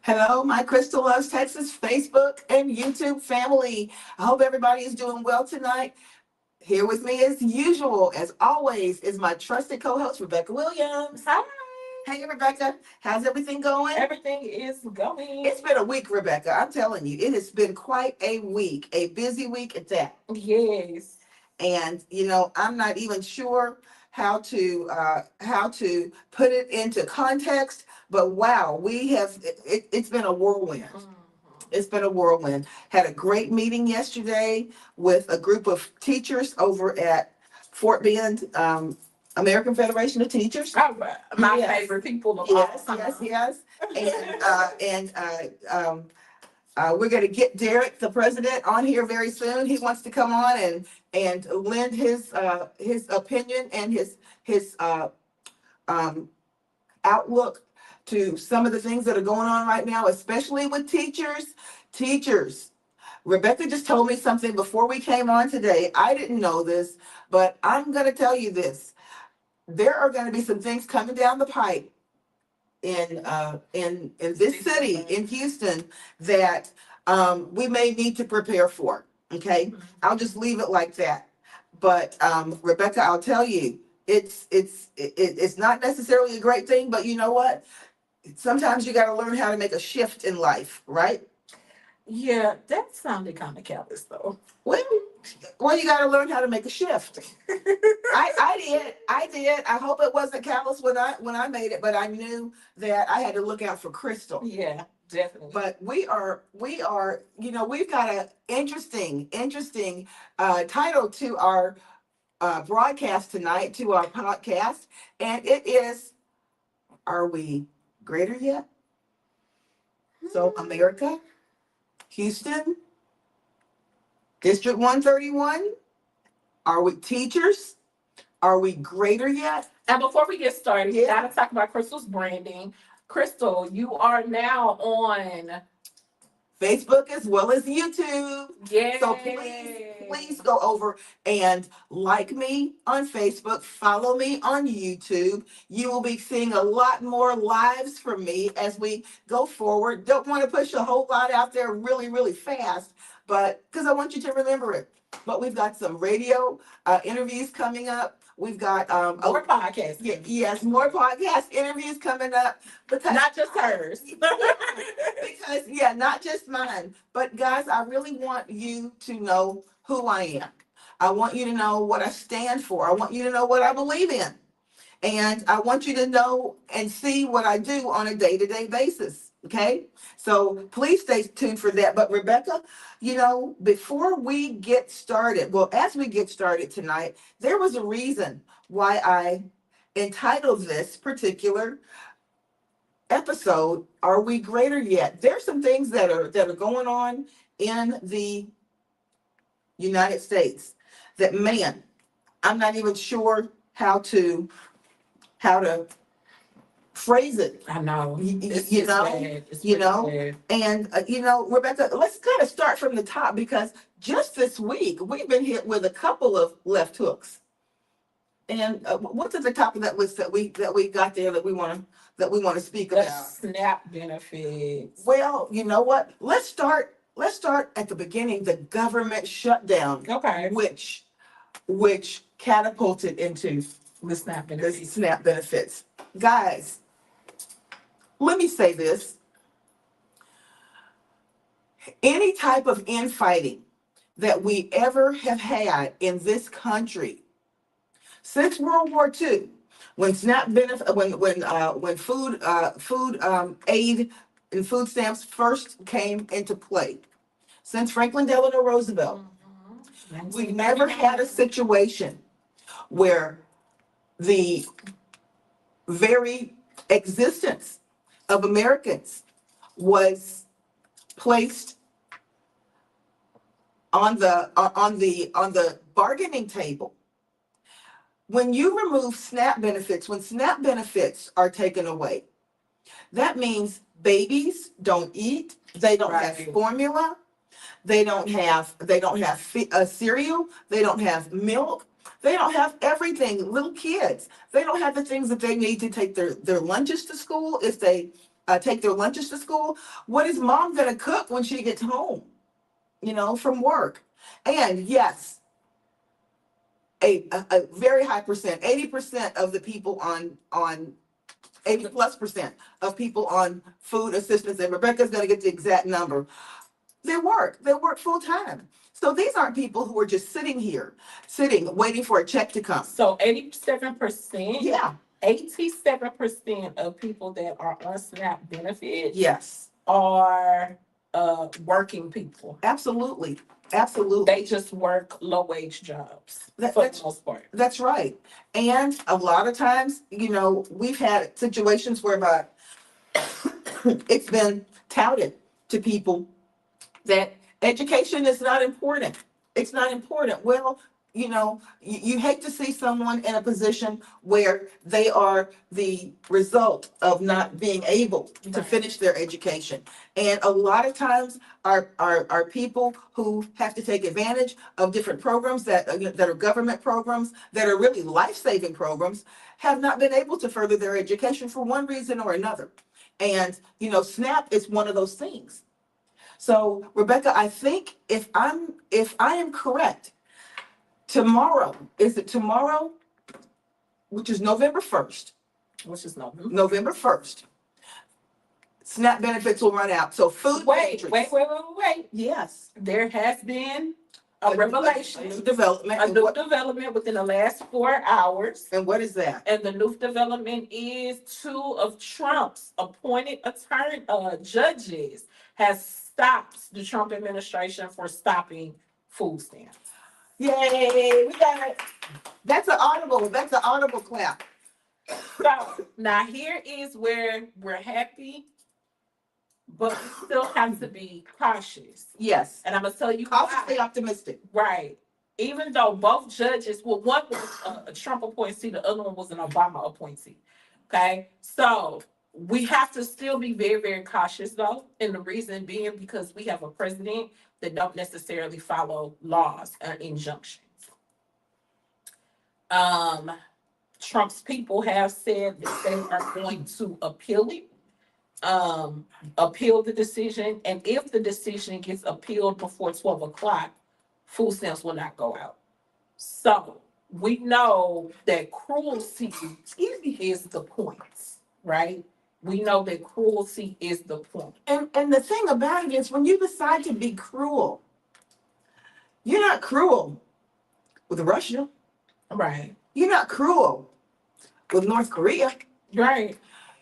Hello, my Crystal Loves Texas Facebook and YouTube family. I hope everybody is doing well tonight. Here with me as usual, as always, is my trusted co-host, Rebecca Williams. Hi. Hey, Rebecca. How's everything going? Everything is going. It's been a week, Rebecca. I'm telling you, it has been quite a week, a busy week at that. Yes. And I'm not even sure how to put it into context, but wow, it's been a whirlwind. It's been a whirlwind. Had a great meeting yesterday with a group of teachers over at Fort Bend, American Federation of Teachers. Oh, my Yes. favorite people of Yes, all yes, time. yes. We're going to get Derek, the president, on here very soon. He wants to come on and lend his opinion and his um, outlook to some of the things that are going on right now, especially with teachers. Teachers. Rebecca just told me something before we came on today. I didn't know this, but I'm going to tell you this. There are going to be some things coming down the pipe in this city, in Houston, that we may need to prepare for. Okay, I'll just leave it like that. But Rebecca, I'll tell you, it's not necessarily a great thing, but you know what? Sometimes you got to learn how to make a shift in life, right? Yeah, that sounded kind of callous though. Well, well, you got to learn how to make a shift. I did. I hope it wasn't callous when I made it, but I knew that I had to look out for Crystal. Yeah, definitely. But we are, we've got an interesting title to our broadcast tonight, to our podcast, and it is, are we greater yet? So America, Houston, District 131, are we teachers? Are we greater yet? And before we get started, we Yeah. gotta talk about Crystal's branding. Crystal, you are now on. Facebook as well as YouTube. Yeah. So please go over and like me on Facebook, follow me on YouTube. You will be seeing a lot more lives from me as we go forward. Don't want to push a whole lot out there really, really fast, but because I want you to remember it. But we've got some radio interviews coming up. We've got More podcasts. yes, more podcast interviews coming up. Because Not just hers. because not just mine, but guys, I really want you to know who I am. I want you to know what I stand for. I want you to know what I believe in. And I want you to know and see what I do on a day-to-day basis. Okay? So please stay tuned for that. But Rebecca, before we get started, well, as we get started tonight, there was a reason why I entitled this particular episode, Are We Greater Yet? There's some things that are going on in the United States that, man, I'm not even sure how to phrase it. I know. It's You just know, bad. It's you really know, bad. and Rebecca, let's kind of start from the top, because just this week we've been hit with a couple of left hooks. And what's at the top of that list that we got there that we want to speak The about? SNAP benefits. Well, you know what? Let's start at the beginning, the government shutdown, Okay. which catapulted into The SNAP the benefits. SNAP benefits. Guys, let me say this. Any type of infighting that we ever have had in this country since World War II, when SNAP benefit, when food aid and food stamps first came into play, since Franklin Delano Roosevelt, we've never had a situation where the very existence of Americans was placed on the bargaining table. When you remove SNAP benefits, when SNAP benefits are taken away, that means babies don't eat, they don't have Right. formula, they don't have cereal, they don't have milk, they don't have everything. Little kids, they don't have the things that they need to take their lunches to school if they take their lunches to school. What is mom gonna cook when she gets home, from work? And yes, a very high percent, 80% of the people on 80+% of people on food assistance, and Rebecca's gonna get the exact number, they work full time. So these aren't people who are just sitting, waiting for a check to come. So 87%, Yeah, 87% of people that are on SNAP benefits yes, are working people. absolutely, absolutely. They just work low wage jobs for That's the most part. That's right. And a lot of times, we've had situations whereby it's been touted to people that education is not important. It's not important. Well, you hate to see someone in a position where they are the result of not being able to Right. finish their education. And a lot of times our people who have to take advantage of different programs that are government programs, that are really life-saving programs, have not been able to further their education for one reason or another. And, SNAP is one of those things. So, Rebecca, I think if I am correct, is it tomorrow, which is November 1st, Which is November. November 1st, SNAP benefits will run out. So food pantries. Wait. Yes. There has been a revelation, A new development. a new development within the last 4 hours. And what is that? And the new development is 2 of Trump's appointed judges has stopped the Trump administration for stopping food stamps. Yay, we got it. That's an audible clap. So now here is where we're happy, but we still have to be cautious. Yes. And I'm gonna tell you Cautiously why. optimistic. Right. Even though both judges, well, one was a Trump appointee, the other one was an Obama appointee. Okay. So we have to still be very, very cautious though. And the reason being because we have a president that don't necessarily follow laws and injunctions. Trump's people have said that they are going to appeal it, appeal the decision, and if the decision gets appealed before 12 o'clock, food stamps will not go out. So we know that cruelty is the point, right? We know that cruelty is the point. And the thing about it is, when you decide to be cruel, you're not cruel with Russia. Right. You're not cruel with North Korea. Right.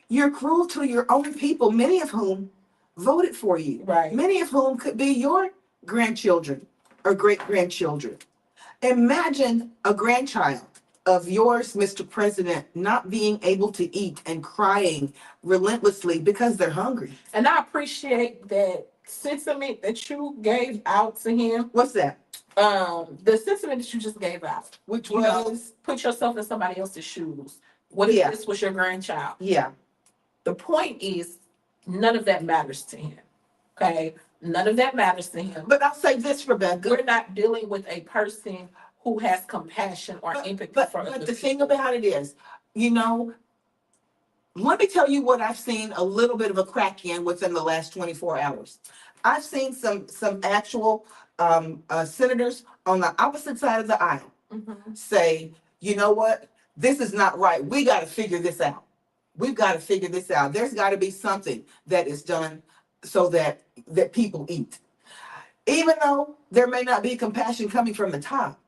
You're cruel to your own people, many of whom voted for you. Right. Many of whom could be your grandchildren or great-grandchildren. Imagine a grandchild of yours, Mr. President, not being able to eat and crying relentlessly because they're hungry. And I appreciate that sentiment that you gave out to him. What's that? The sentiment that you just gave out, Which you know, put yourself in somebody else's shoes. What if this was your grandchild? Yeah. The point is, none of that matters to him. Okay? None of that matters to him. But I'll say this, Rebecca. We're not dealing with a person who has compassion or empathy for other But the thing about it is, let me tell you what I've seen a little bit of a crack in within the last 24 hours. I've seen some actual senators on the opposite side of the aisle say, you know what, this is not right. We got to figure this out. We've got to figure this out. There's got to be something that is done so that people eat. Even though there may not be compassion coming from the top,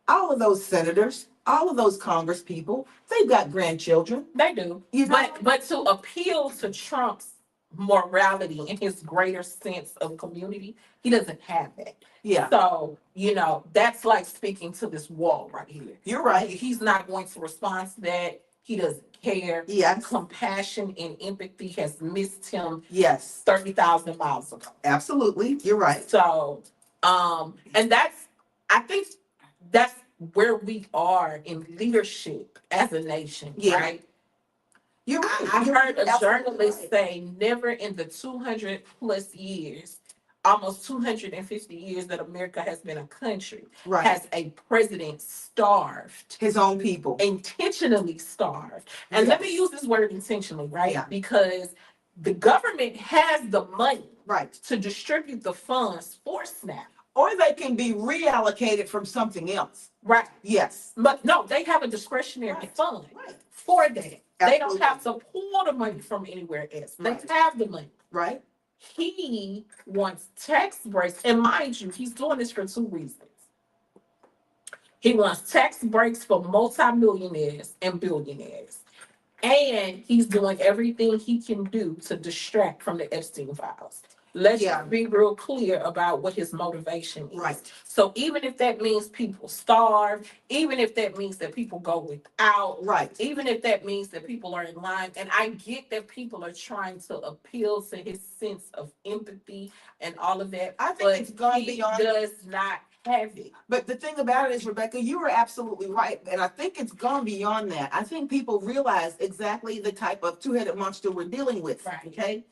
all of those senators, all of those Congress people, they've got grandchildren. They do. But to appeal to Trump's morality and his greater sense of community, he doesn't have that. Yeah. So, that's like speaking to this wall right here. You're right. He's not going to respond to that. He doesn't care. Yes. Compassion and empathy has missed him Yes. 30,000 miles ago. Absolutely. You're right. So, and I think that's where we are in leadership as a nation, right? You're right. I heard a absolutely journalist right. say never in the 200 plus years, almost 250 years that America has been a country, Right. has a president starved, His own people. intentionally starved. And let me use this word intentionally, right? Yeah. Because The government has the money Right. to distribute the funds for SNAP. Or they can be reallocated from something else. Right. Yes. But no, they have a discretionary Right. fund Right. for that. They don't Absolutely. have to pull the money from anywhere else. They Right. have the money. Right. He wants tax breaks, and mind you, he's doing this for two reasons. He wants tax breaks for multimillionaires and billionaires. And he's doing everything he can do to distract from the Epstein files. Let's Yeah. just be real clear about what his motivation is. Right. So even if that means people starve, even if that means that people go without, Right. even if that means that people are in line, and I get that people are trying to appeal to his sense of empathy and all of that, I think but it's gone he beyond. does not have it. But the thing about it is, Rebecca, you are absolutely right. And I think it's gone beyond that. I think people realize exactly the type of two-headed monster we're dealing with. Right. Okay.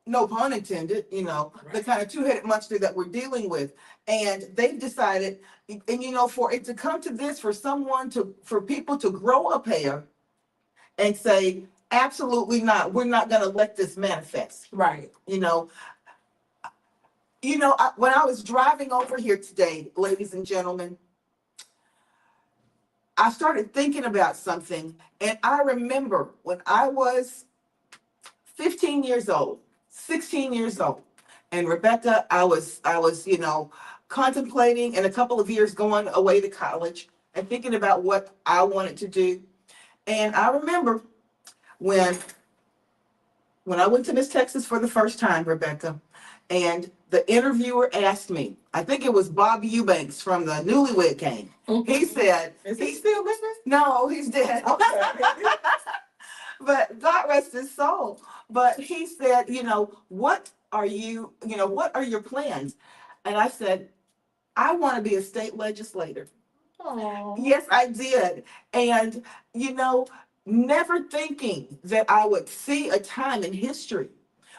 No pun intended, the Right. kind of two-headed monster that we're dealing with. And they've decided, and for it to come to this, for people to grow a pair and say, absolutely not, we're not going to let this manifest. Right. When I was driving over here today, ladies and gentlemen, I started thinking about something, and I remember when I was 15 years old, 16 years old, and Rebecca, I was, contemplating in a couple of years going away to college and thinking about what I wanted to do. And I remember when I went to Miss Texas for the first time, Rebecca, and the interviewer asked me, I think it was Bob Eubanks from the Newlywed Game. He said, Is he still living? no, he's dead. Okay. But God rest his soul. But he said, what are your plans? And I said, I want to be a state legislator. Aw. Yes, I did. And, never thinking that I would see a time in history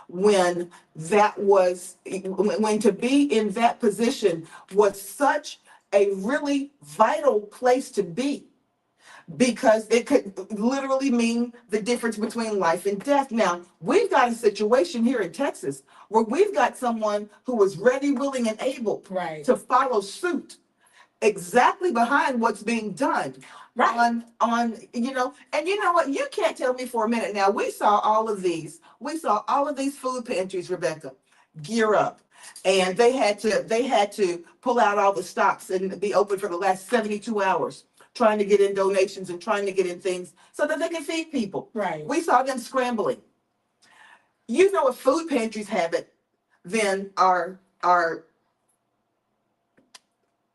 when when to be in that position was such a really vital place to be, because it could literally mean the difference between life and death. Now, we've got a situation here in Texas where we've got someone who is ready, willing, and able Right. to follow suit exactly behind what's being done. Right. And you know what? You can't tell me for a minute now. We saw all of these food pantries, Rebecca, gear up. And they had to pull out all the stops and be open for the last 72 hours, trying to get in donations and trying to get in things so that they can feed people. Right. We saw them scrambling. If food pantries have it, then our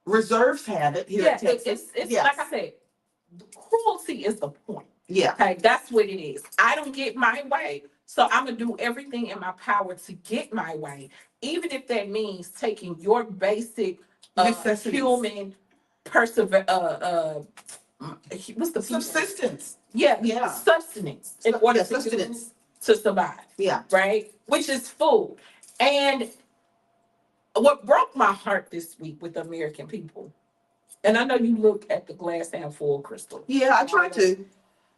reserves have it here in Texas. It's Yes. like I said, the cruelty is the point. Yeah. Okay, that's what it is. I don't get my way, so I'm gonna do everything in my power to get my way, even if that means taking your basic Necessities. human what's the Subsistence. Yeah, substance in order Sustenance. to survive. Yeah. Right, which is food. And what broke my heart this week with the American people, and I know you look at the glass half full, Crystal. Yeah, I try to.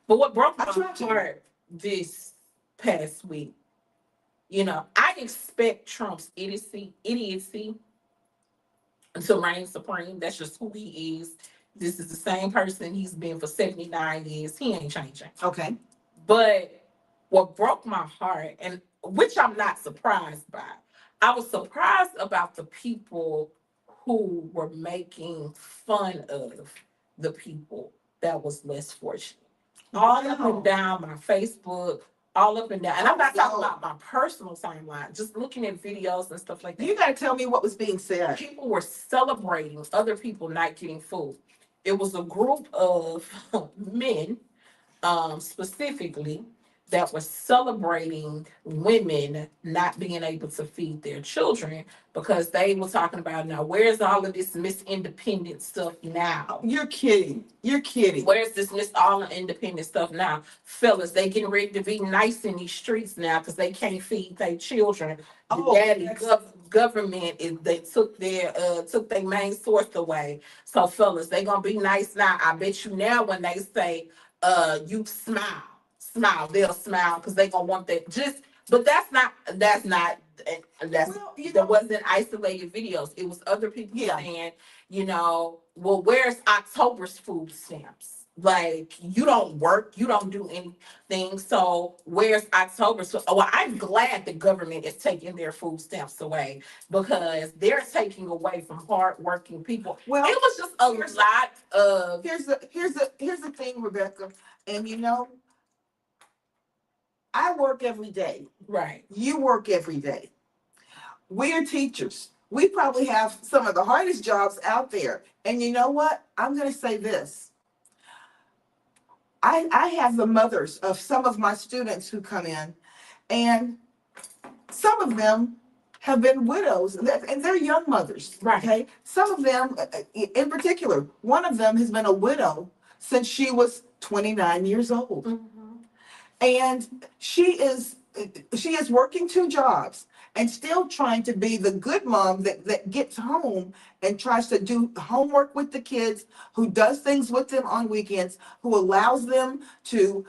But what broke my I try to. heart this past week, I expect Trump's idiocy to reign supreme. That's just who he is. This is the same person he's been for 79 years. He ain't changing. Okay. But what broke my heart, and which I'm not surprised by, I was surprised about the people who were making fun of the people that was less fortunate. All up and down my Facebook, all up and down. And I'm not talking about my personal timeline, just looking at videos and stuff like that. You gotta tell me what was being said. People were celebrating other people not getting food. It was a group of men, specifically, that were celebrating women not being able to feed their children because they were talking about, now, where's all of this Miss Independent stuff now? You're kidding. Where's this Miss All Independent stuff now? Fellas, they getting ready to be nice in these streets now because they can't feed their children. Government they took their main source away. So fellas, they gonna be nice now. I bet you now when they say you smile, they'll smile because they gonna want that. Just But that's not and that's Well, you there know, wasn't isolated videos. It was other people yeah. saying, well, where's October's food stamps? Like, you don't work, you don't do anything. So where's October? So, well, I'm glad the government is taking their food stamps away because they're taking away from hardworking people. Well, It was just a here's- lot of here's the thing, Rebecca, and I work every day. right. You work every day. We're teachers. We probably have some of the hardest jobs out there. And you know what? I'm going to say this. I have the mothers of some of my students who come in, and some of them have been widows, and they're young mothers. Right. Okay. Some of them, in particular, one of them has been a widow since she was 29 years old. Mhm. And she is working two jobs and still trying to be the good mom that gets home and tries to do homework with the kids, who does things with them on weekends, who allows them to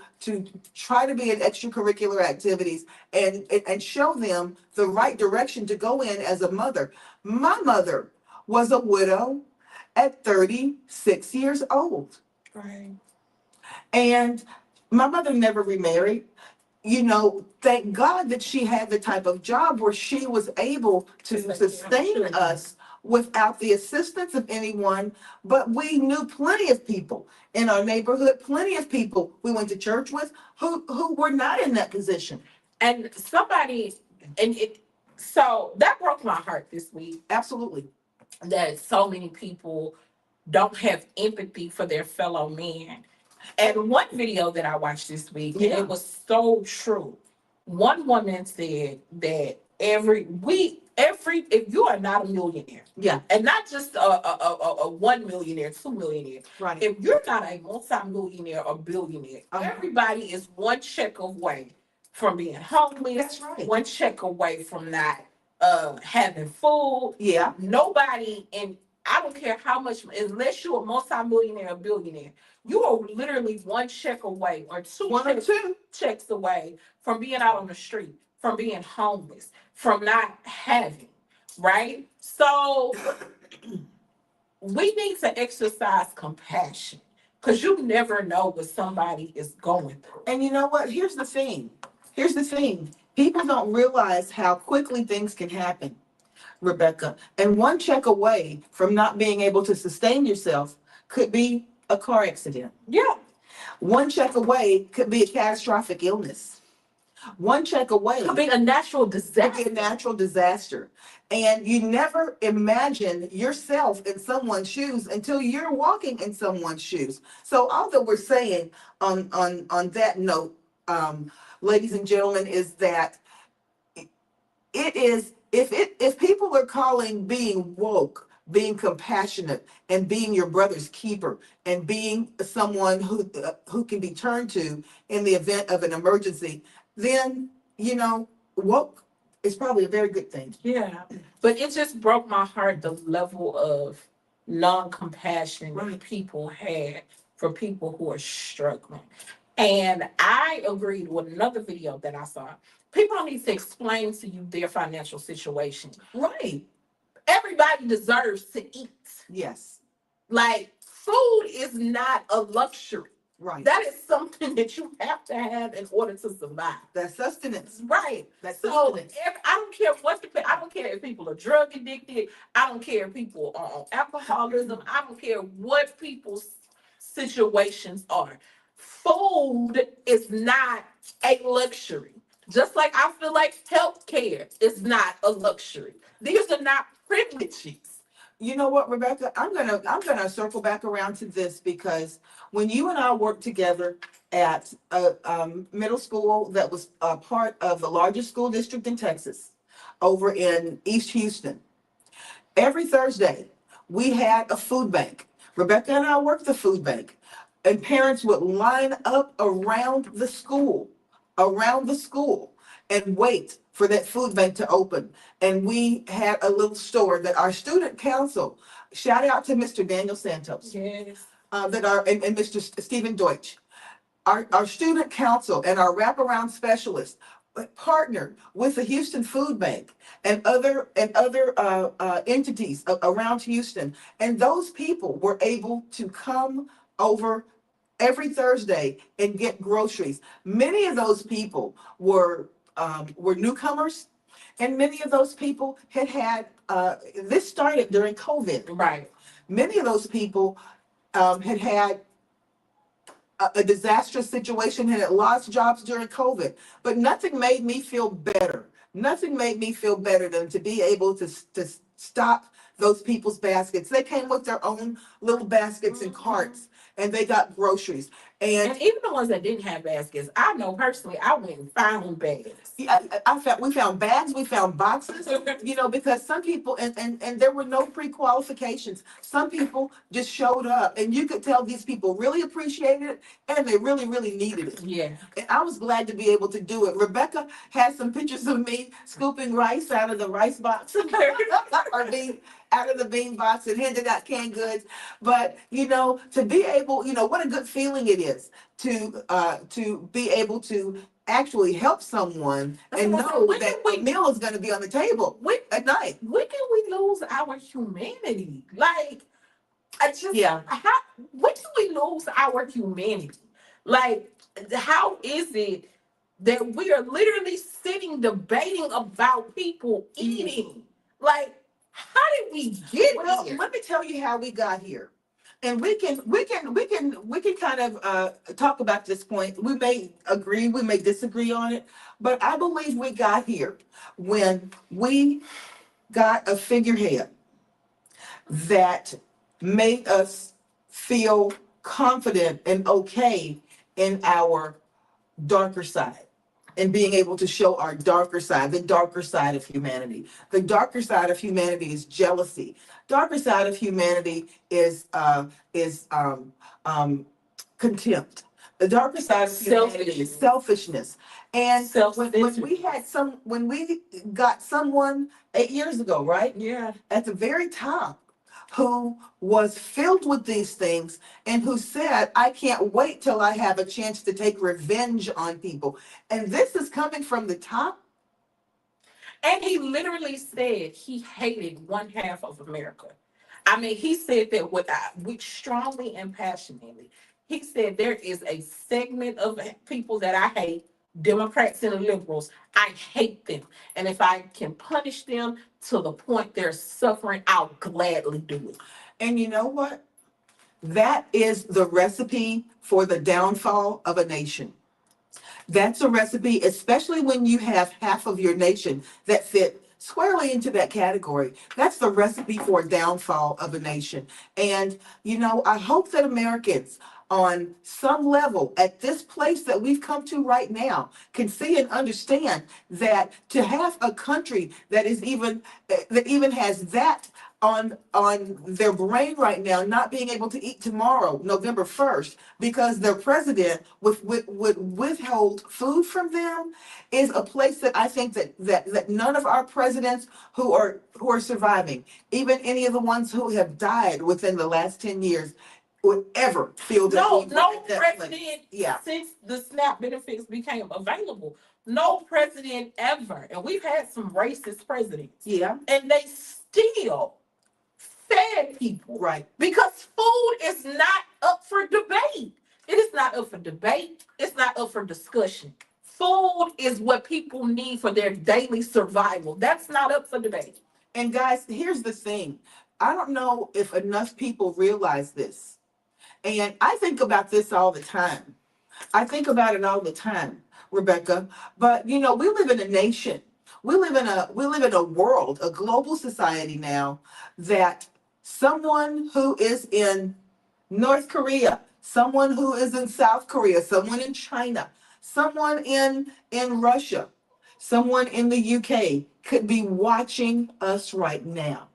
try to be in extracurricular activities and show them the right direction to go in as a mother. My mother was a widow at 36 years old. Right. And my mother never remarried. Thank God that she had the type of job where she was able to sustain us without the assistance of anyone. But we knew plenty of people in our neighborhood, plenty of people we went to church with who were not in that position. And somebody, and it, so that broke my heart this week Absolutely. that so many people don't have empathy for their fellow man. And one video that I watched this week, and Yeah. it was so true. One woman said that if you are not a millionaire, Yeah. and not just a 1 millionaire, 2 millionaire, Right. if you're not a multi-millionaire or billionaire, everybody is one check away from being homeless. That's right. One check away from not having food. Yeah. Nobody, and I don't care how much, unless you're a multi-millionaire or billionaire, you are literally one check away or One or two. checks away from being out on the street, from being homeless, from not having, right? So we need to exercise compassion because you never know what somebody is going through. And you know what? Here's the thing. People don't realize how quickly things can happen, Rebecca. And one check away from not being able to sustain yourself could be a car accident. Yeah. One check away could be a catastrophic illness. One check away Could be a natural could be disaster. a natural disaster. And you never imagine yourself in someone's shoes until you're walking in someone's shoes. So all that we're saying on that note, ladies and gentlemen, is that it is if people are calling being woke, being compassionate, and being your brother's keeper, and being someone who can be turned to in the event of an emergency, then woke is probably a very good thing. Yeah. But it just broke my heart the level of non-compassion Right. that people had for people who are struggling. And I agreed with another video that I saw. People don't need to explain to you their financial situation. Right. Everybody deserves to eat. Yes. Like, food is not a luxury. Right. That is something that you have to have in order to survive. That's sustenance. Right. That's So sustenance. I don't care I don't care if people are drug addicted. I don't care if people are on alcoholism. I don't care what people's situations are. Food is not a luxury. Just like I feel like healthcare is not a luxury. These are not privileges. You know what, Rebecca? I'm gonna circle back around to this, because when you and I worked together at a middle school that was a part of the largest school district in Texas, over in East Houston, every Thursday we had a food bank. Rebecca and I worked the food bank, and parents would line up around the school, and wait for that food bank to open. And we had a little store that our student council, shout out to Mr. Daniel Santos, Yes. and Mr. Stephen Deutsch, our student council and our wraparound specialist partnered with the Houston Food Bank and other entities around Houston, and those people were able to come over every Thursday and get groceries. Many of those people were newcomers, and many of those people had this started during COVID. Right. Many of those people had a disastrous situation and had lost jobs during COVID. But nothing made me feel better. Nothing made me feel better than to be able to stop those people's baskets. They came with their own little baskets and carts, and they got groceries. And And even the ones that didn't have baskets, I know personally, I went and found bags. yeah, we found bags, we found boxes, because some people, and there were no pre-qualifications. Some people just showed up, and you could tell these people really appreciated it, and they really, really needed it. Yeah. And I was glad to be able to do it. Rebecca had some pictures of me scooping rice out of the rice box or bean out of the bean box and handing out canned goods. But to be able, what a good feeling it is to be able to actually help someone and know that a meal is going to be on the table at night. When can we lose our humanity? Like, I just, Yeah. when do we lose our humanity? Like, how is it that we are literally sitting debating about people eating? Like, how did we get Well, here? let me tell you how we got here. And we can kind of talk about this point. We may agree, we may disagree on it, but I believe we got here when we got a figurehead that made us feel confident and okay in our darker side, and being able to show our darker side, the darker side of humanity. The darker side of humanity is jealousy. Darker side of humanity is contempt. The darker side of humanity is selfishness. And when we got someone 8 years ago, right? Yeah. At the very top, who was filled with these things and who said, I can't wait till I have a chance to take revenge on people. And this is coming from the top. And he literally said he hated one half of America. I mean, he said that with strongly and passionately. He said there is a segment of people that I hate, Democrats and liberals. I hate them. And if I can punish them to the point they're suffering, I'll gladly do it. And you know what? That is the recipe for the downfall of a nation. That's a recipe, especially when you have half of your nation that fit squarely into that category. That's the recipe for a downfall of a nation. And, I hope that Americans on some level at this place that we've come to right now can see and understand that to have a country that even has that on their brain right now, not being able to eat tomorrow, November 1st, because their president would withhold food from them, is a place that I think that none of our presidents who are surviving, even any of the ones who have died within the last 10 years, would ever feel that No we were at that place. president Yeah. since the SNAP benefits became available. No president ever. And we've had some racist presidents. Yeah. And they still fed people. Right. Because food is not up for debate. It is not up for debate. It's not up for discussion. Food is what people need for their daily survival. That's not up for debate. And guys, here's the thing. I don't know if enough people realize this. And I think about this all the time. I think about it all the time, Rebecca. But we live in a nation. We live in a world, a global society now, that someone who is in North Korea, someone who is in South Korea, someone in China, someone in Russia, someone in the UK could be watching us right now.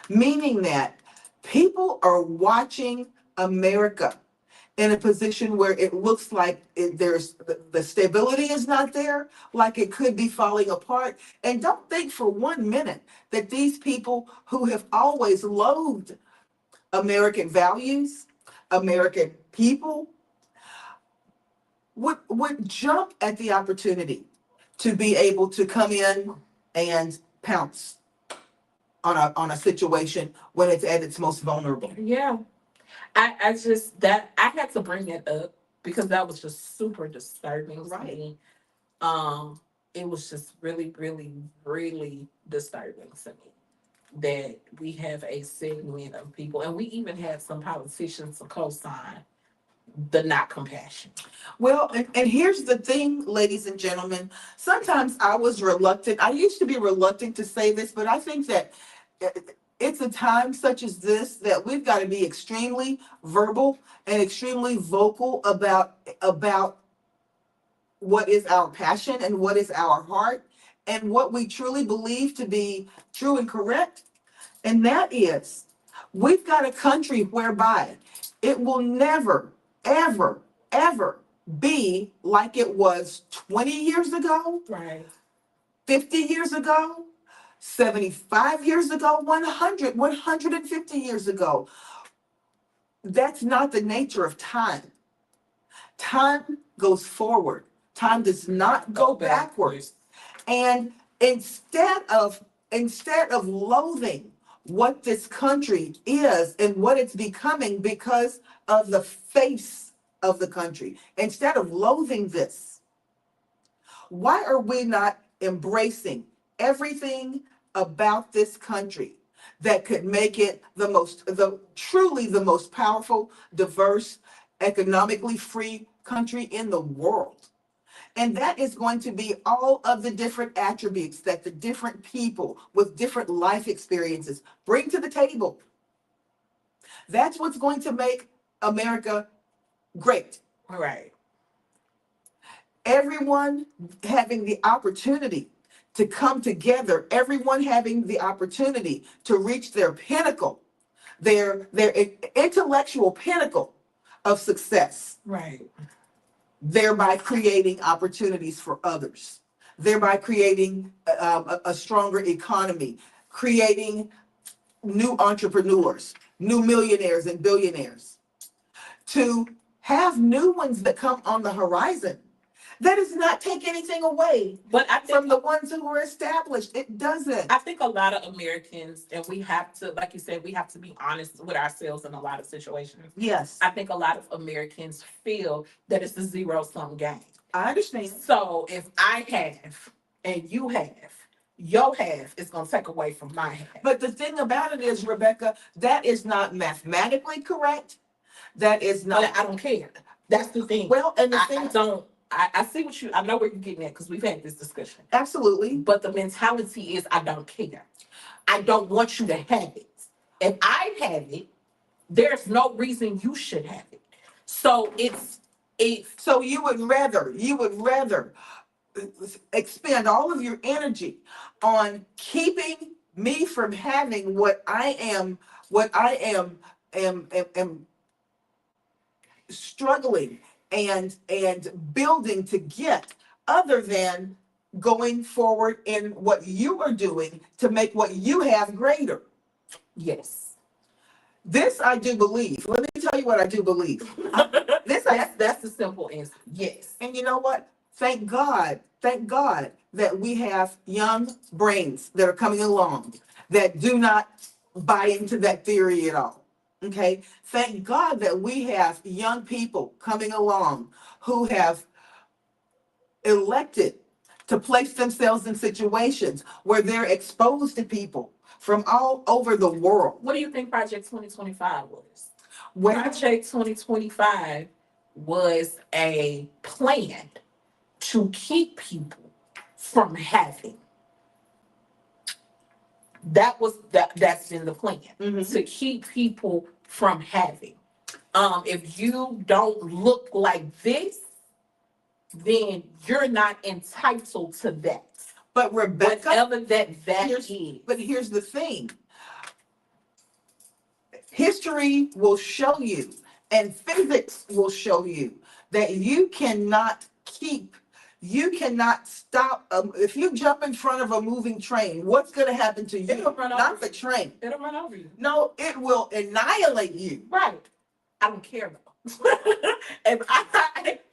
Meaning that people are watching America in a position where it looks like there's the stability is not there, like it could be falling apart. And don't think for 1 minute that these people who have always loathed American values, American people, would jump at the opportunity to be able to come in and pounce on a situation when it's at its most vulnerable. Yeah. I just that I had to bring that up because that was just super disturbing to Right. me. It was just really, really, really disturbing to me that we have a segment of people, and we even had some politicians to co-sign the not compassion. Well, and here's the thing, ladies and gentlemen. Sometimes I was reluctant. I used to be reluctant to say this, but I think that it's a time such as this that we've got to be extremely verbal and extremely vocal about what is our passion and what is our heart and what we truly believe to be true and correct. And that is, we've got a country whereby it will never, ever, ever be like it was 20 years ago, Right. 50 years ago, 75 years ago, 100, 150 years ago. That's not the nature of time. Time goes forward. Time does not go backwards. And instead of loathing what this country is and what it's becoming because of the face of the country, instead of loathing this, why are we not embracing everything about this country that could make it truly the most powerful, diverse, economically free country in the world? And that is going to be all of the different attributes that the different people with different life experiences bring to the table. That's what's going to make America great. Right. Everyone having the opportunity to come together, everyone having the opportunity to reach their pinnacle, their intellectual pinnacle of success. Right. Thereby creating opportunities for others, thereby creating a stronger economy, creating new entrepreneurs, new millionaires and billionaires, to have new ones that come on the horizon. That does not take anything away But I think from the ones who were established. It doesn't. I think a lot of Americans, and we have to, like you said, we have to be honest with ourselves in a lot of situations. Yes, I think a lot of Americans feel that it's a zero-sum game. I understand. So if I have and you have, your half is going to take away from my half. But the thing about it is, Rebecca, that is not mathematically correct. That is not. But I don't care. That's the thing. Well, and the I thing, don't. I see what I know where you're getting at because we've had this discussion. absolutely. But the mentality is I don't care. I don't want you to have it. If I have it, there's no reason you should have it. So So you would rather expend all of your energy on keeping me from having what I am struggling and building to get, other than going forward in what you are doing to make what you have greater. yes. This I do believe. Let me tell you what I do believe. That's the simple answer. Yes. And you know what? Thank God that we have young brains that are coming along that do not buy into that theory at all. Okay? Thank God that we have young people coming along who have elected to place themselves in situations where they're exposed to people from all over the world. What do you think Project 2025 was? Well, Project 2025 was a plan to keep people from having. That's in the plan. Mhm. To keep people from having. If you don't look like this, then you're not entitled to that. but Rebecca, Whatever that here's- is. but here's the thing. History will show you, and physics will show you that you cannot stop. If you jump in front of a moving train, what's going to happen to you? It'll run Not over the train. It'll run over you. No, it will annihilate you. Right. I don't care though.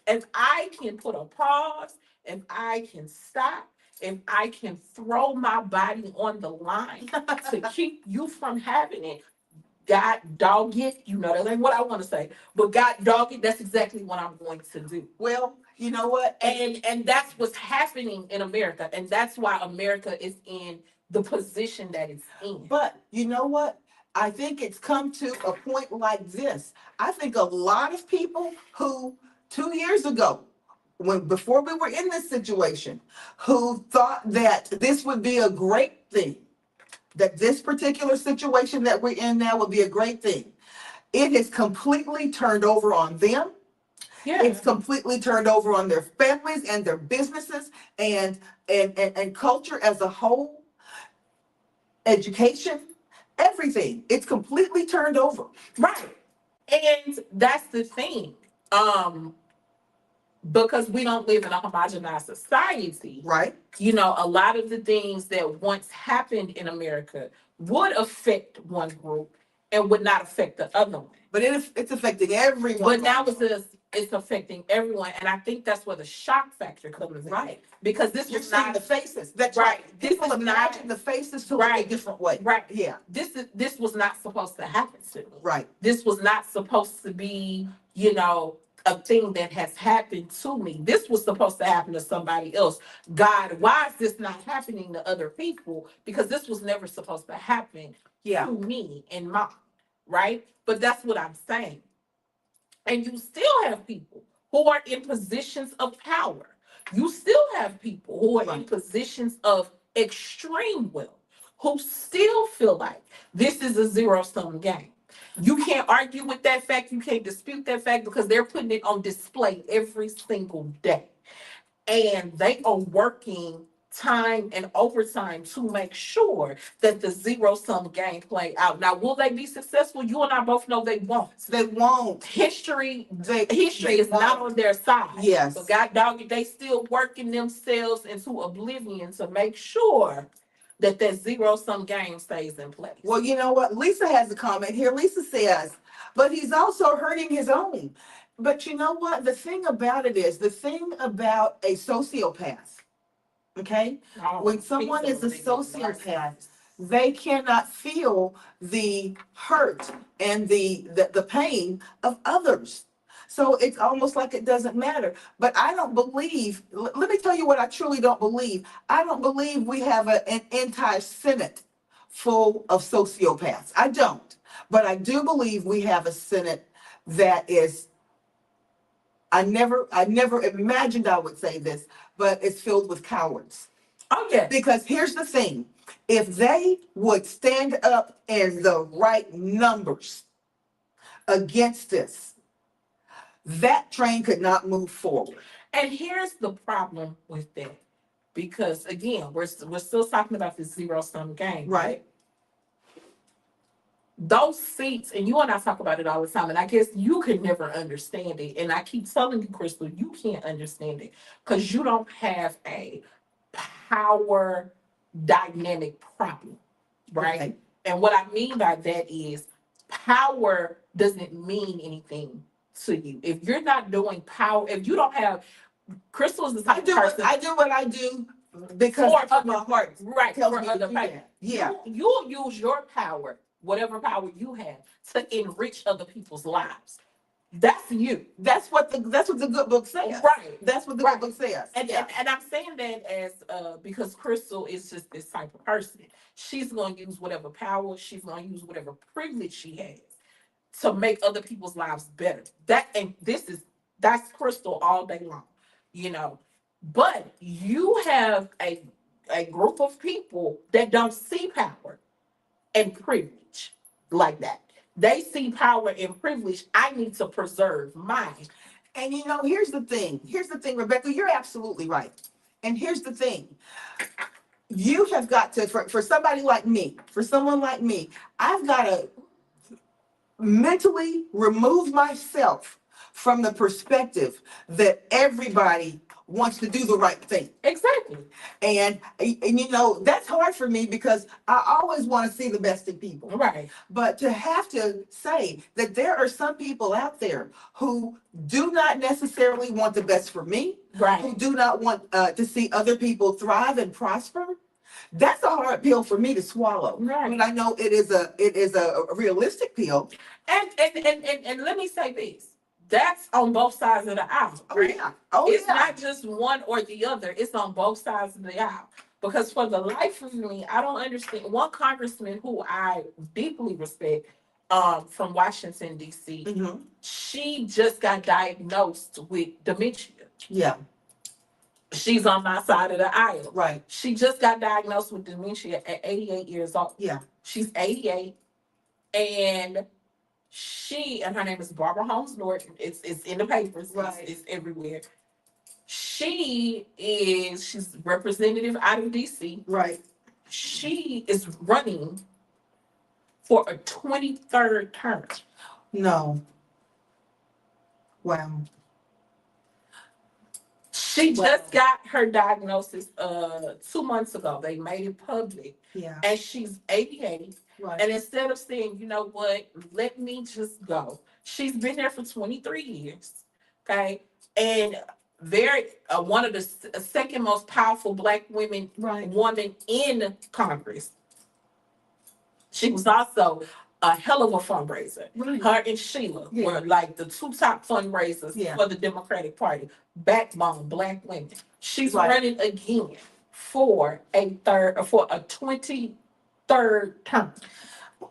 if I can put a pause, if I can stop, if I can throw my body on the line to keep you from having it, God dog it, that ain't what I want to say, but God dog it, that's exactly what I'm going to do. Well, you know what? And that's what's happening in America, and that's why America is in the position that it's in. But you know what? I think it's come to a point like this. I think a lot of people who 2 years ago, before we were in this situation, who thought that this would be a great thing, that this particular situation that we're in now would be a great thing. It has completely turned over on them. Yeah. It's completely turned over on their families and their businesses and culture as a whole, education, everything. It's completely turned over. Right. And that's the thing. Because we don't live in a homogenized society, Right. A lot of the things that once happened in America would affect one group and would not affect the other one. But it's affecting everyone. But now it's affecting everyone, and I think that's where the shock factor comes in. Right. Because this You're was seeing not the faces. That's right. right. This People is imagine not the faces to look a right. different way. Right. Yeah. This was not supposed to happen to me. Right. This was not supposed to be, a thing that has happened to me. This was supposed to happen to somebody else. God, why is this not happening to other people? Because this was never supposed to happen Yeah. to me and mine, right? But that's what I'm saying. And you still have people who are in positions of power. You still have people who are in Right. positions of extreme wealth who still feel like this is a zero-sum game. You can't argue with that fact. You can't dispute that fact because they're putting it on display every single day. And they are working time and overtime to make sure that the zero-sum game play out. Now, will they be successful? You and I both know they won't. They won't. History They is not on their side. Yes. But God dog it, they still working themselves into oblivion to make sure that zero-sum game stays in place. Well, you know what? Lisa has a comment here. Lisa says, but he's also hurting his own. But you know what? The thing about a sociopath, okay? When someone is a sociopath, they cannot feel the hurt and the pain of others. So it's almost like it doesn't matter. But I don't believe, let me tell you what I truly don't believe. I don't believe we have an entire Senate full of sociopaths. I don't. But I do believe we have a Senate that is, I never imagined I would say this, but it's filled with cowards. Okay. Because here's the thing, if they would stand up in the right numbers against this, that train could not move forward. And here's the problem with that. Because again, we're still talking about this zero-sum game. Right. Those seats, and you and I talk about it all the time, and I guess you could never understand it. And I keep telling you, Crystal, you can't understand it because you don't have a power dynamic problem, right? Okay. And what I mean by that is power doesn't mean anything to you. If you're not doing power, if you don't have, Crystal is the type of person. I do what I do because for my heart right, tells for me to other do people. that. Yeah. You'll use your power, whatever power you have, to enrich other people's lives. That's you. That's what the good book says. Right. That's what the Right. good book says. And, Yeah. and I'm saying that as because Crystal is just this type of person. She's going to use whatever power, she's going to use whatever privilege she has to make other people's lives better. That's Crystal all day long, But you have a group of people that don't see power and privilege like that. They see power and privilege. I need to preserve mine. And here's the thing. Rebecca, you're absolutely right. And here's the thing. You have got to, for somebody like me, for someone like me, I've got to mentally remove myself from the perspective that everybody wants to do the right thing. Exactly. And you know, that's hard for me because I always want to see the best in people. Right. But to have to say that there are some people out there who do not necessarily want the best for me, who Right. do not want to see other people thrive and prosper, that's a hard pill for me to swallow. Right. I mean, I know it is a realistic pill. And let me say this. That's on both sides of the aisle, Oh right? yeah. Oh It's yeah. not just one or the other. It's on both sides of the aisle. Because for the life of me, I don't understand. One congressman who I deeply respect, from Washington D.C., Mhm. she just got diagnosed with dementia. Yeah. She's on my side of the aisle. Right. She just got diagnosed with dementia at 88 years old. Yeah. She's 88, and her name is Barbara Holmes Norton. It's in the papers. Right. It's everywhere. She's representative out of DC. Right. She is running for a 23rd term. No. Wow. She Wow. just got her diagnosis 2 months ago. They made it public. Yeah. And she's 88. Right. And instead of saying, you know what, let me just go. She's been there for 23 years. Okay. And very one of the second most powerful Black woman in Congress. She was also a hell of a fundraiser. Right. Her and Sheila were like the two top fundraisers for the Democratic Party. Backbone Black women. She's running again for a 23rd term.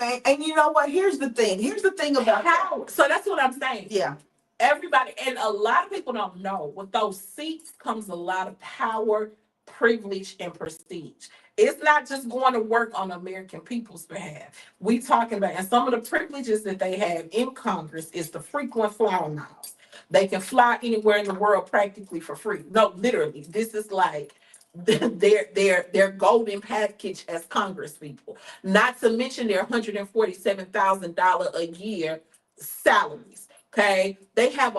And you know what? Here's the thing. Here's the thing about How? So that's what I'm saying. Yeah. Everybody, and a lot of people don't know, with those seats comes a lot of power, privilege, and prestige. It's not just going to work on American people's behalf. We talking about, and some of the privileges that they have in Congress is the frequent flyer miles. They can fly anywhere in the world practically for free. No, literally, this is like their golden package as Congress people. Not to mention their $147,000 a year salaries. Okay, they have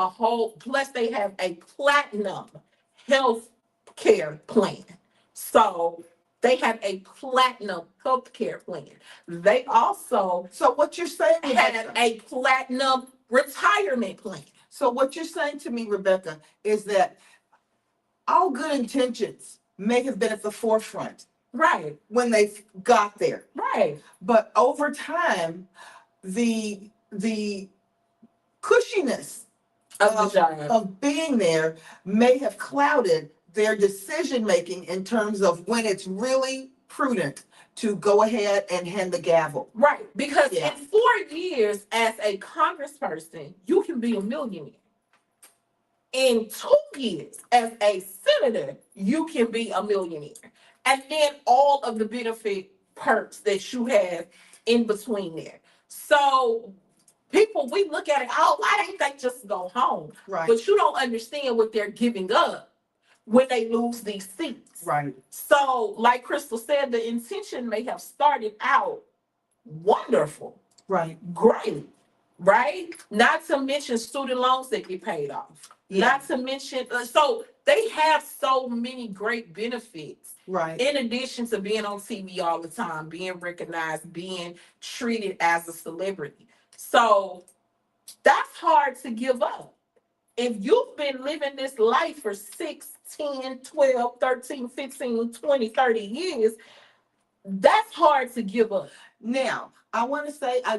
they have a platinum health care plan. So they have a platinum health care plan. They also So what you're saying, have a platinum retirement plan. So what you're saying to me, Rebecca, is that all good intentions may have been at the forefront. Right. When they got there. Right. But over time, the cushiness of being there may have clouded their decision making in terms of when it's really prudent to go ahead and hand the gavel. Right. Because in 4 years as a congressperson, you can be a millionaire. In 2 years as a senator, you can be a millionaire. And then all of the benefit perks that you have in between there. So people, we look at it, oh, why don't they just go home? Right. But you don't understand what they're giving up when they lose these seats. Right. So, like Crystal said, the intention may have started out wonderful. Right. Great. Right? Not to mention student loans that get paid off. Yeah. Not to mention, so they have so many great benefits. Right. In addition to being on TV all the time, being recognized, being treated as a celebrity. So that's hard to give up. If you've been living this life for 6, 10, 12, 13, 15, 20, 30 years, that's hard to give up. Now, I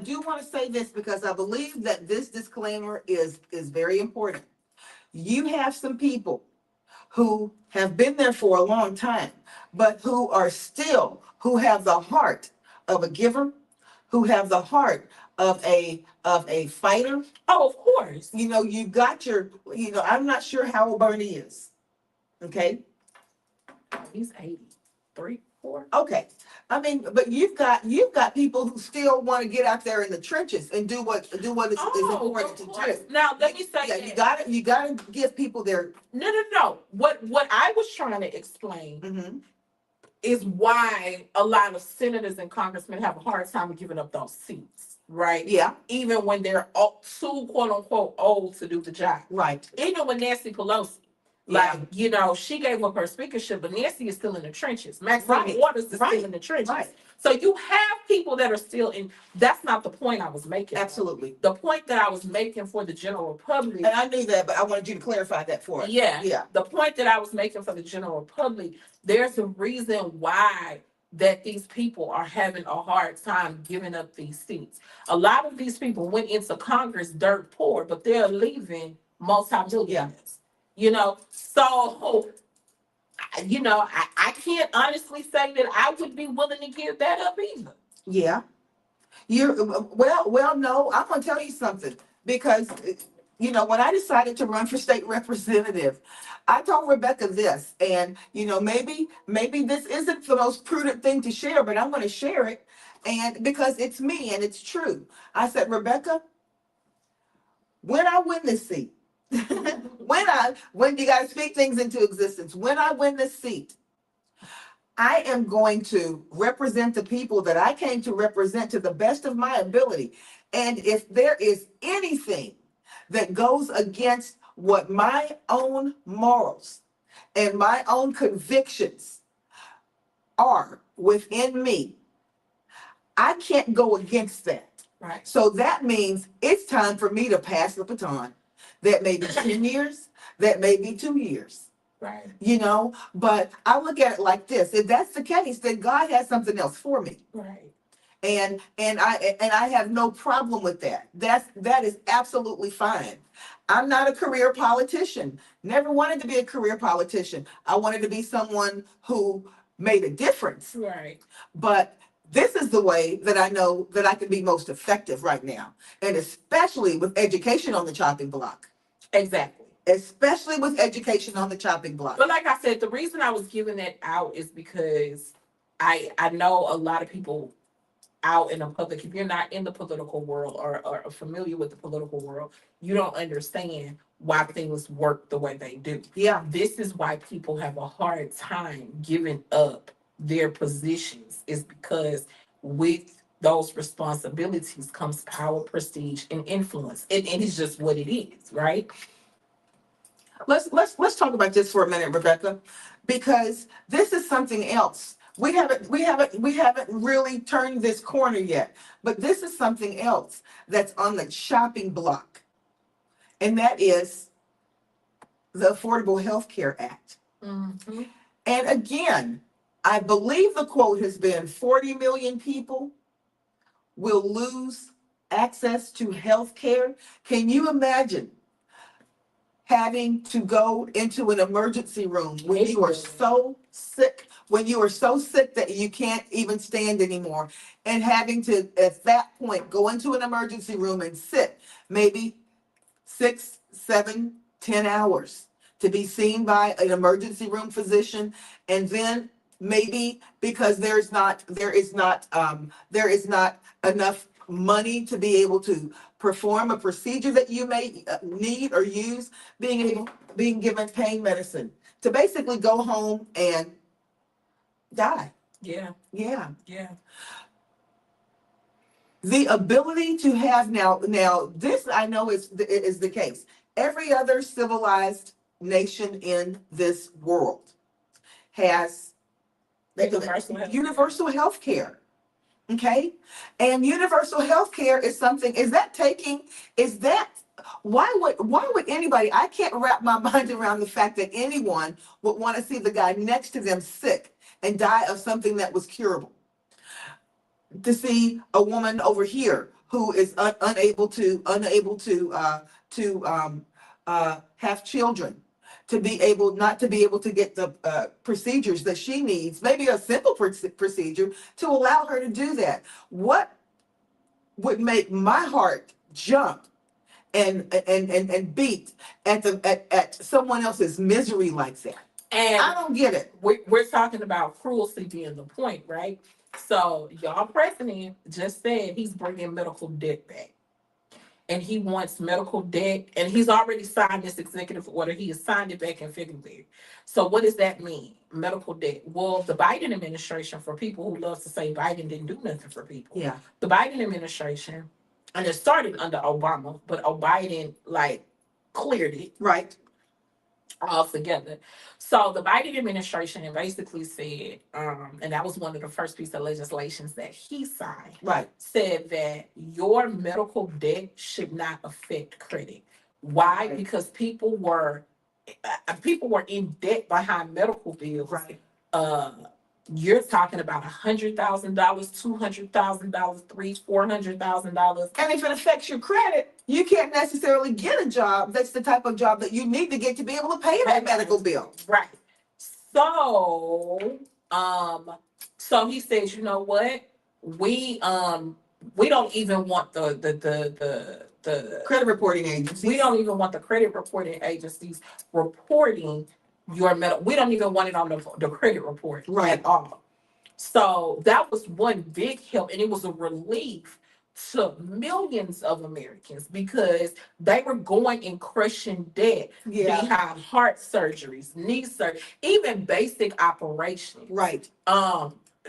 do want to say this because I believe that this disclaimer is very important. You have some people who have been there for a long time, but who have the heart of a giver, who have the heart of a fighter. Oh, of course. You know, I'm not sure how old Bernie is. Okay. He's 83, 4. Okay. I mean, but you've got people who still want to get out there in the trenches and do what is important to do. Now let me say you gotta give people their No. What I was trying to explain is why a lot of senators and congressmen have a hard time giving up those seats, right? Yeah. Even when they're too quote unquote old to do the job. Right. Even with Nancy Pelosi. Yeah. Like, you know, she gave up her speakership, but Nancy is still in the trenches. Maxine Right. Waters is Right. still in the trenches. Right. So you have people that are still in. That's not the point I was making. Absolutely. The point that I was making for the general public. And I knew that, but I wanted you to clarify that for us. Yeah. Yeah. The point that I was making for the general public, there's a reason why that these people are having a hard time giving up these seats. A lot of these people went into Congress dirt poor, but they're leaving multi-millionaires. You know, so you know, I can't honestly say that I would be willing to give that up either. Yeah. You're well, no, I'm gonna tell you something because you know, when I decided to run for state representative, I told Rebecca this, and you know, maybe this isn't the most prudent thing to share, but I'm gonna share it, and because it's me and it's true. I said, Rebecca, when I win this seat, when you gotta speak things into existence, when I win this seat, I am going to represent the people that I came to represent to the best of my ability. And if there is anything that goes against what my own morals and my own convictions are within me, I can't go against that. Right. So that means it's time for me to pass the baton. That may be 10 years, that may be 2 years. Right. You know, but I look at it like this: if that's the case, then God has something else for me. Right. And I have no problem with that. That is absolutely fine. I'm not a career politician. Never wanted to be a career politician. I wanted to be someone who made a difference. Right. But this is the way that I know that I can be most effective right now, and especially with education on the chopping block. Exactly. Especially with education on the chopping block. But like I said, the reason I was giving that out is because I know a lot of people out in the public, if you're not in the political world or familiar with the political world, you don't understand why things work the way they do. Yeah. This is why people have a hard time giving up their positions, is because with those responsibilities comes power, prestige, and influence. And it's just what it is, right? Let's talk about this for a minute, Rebecca, because this is something else. We haven't really turned this corner yet, but this is something else that's on the chopping block, and that is the Affordable Health Care Act. Mm-hmm. And again, I believe the quote has been 40 million people will lose access to health care. Can you imagine having to go into an emergency room when you are so sick, that you can't even stand anymore, and having to, at that point, go into an emergency room and sit maybe 6, 7, 10 hours to be seen by an emergency room physician, and then maybe because there is not enough money to be able to perform a procedure that you may need or use, being given pain medicine to basically go home and die. Yeah. Yeah. Yeah. The ability to have now this I know is the case. Every other civilized nation in this world has universal health care. Okay? And universal health care is something, why would anybody, I can't wrap my mind around the fact that anyone would want to see the guy next to them sick and die of something that was curable. To see a woman over here who is unable to have children, not to be able to get the procedures that she needs, maybe a simple procedure to allow her to do that. What would make my heart jump and beat at someone else's misery like that? And I don't get it. We're talking about cruelty being the point, right? So y'all president just said he's bringing medical debt back. And he wants medical debt, and he's already signed this executive order. He has signed it back in February. So what does that mean? Medical debt. Well, the Biden administration, for people who love to say Biden didn't do nothing for people. Yeah. The Biden administration, and it started under Obama, but Biden cleared it. Right. altogether. So the Biden administration basically said, and that was one of the first piece of legislations that he signed, Right. said that your medical debt should not affect credit. Why? Right. Because people were in debt behind medical bills. Right. Uh, you're talking about $100,000, $200,000, $400,000. And if it affects your credit, you can't necessarily get a job that's the type of job that you need to get to be able to pay that medical bill. Right. So, so he says, you know what? We don't even want the Credit reporting agencies. we don't even want the credit reporting agencies reporting your medical. We don't even want it on the credit report Right. at all. So that was one big help, and it was a relief to millions of Americans because they were going in crushing debt Yeah. behind heart surgeries, knee surgery, even basic operations. Right.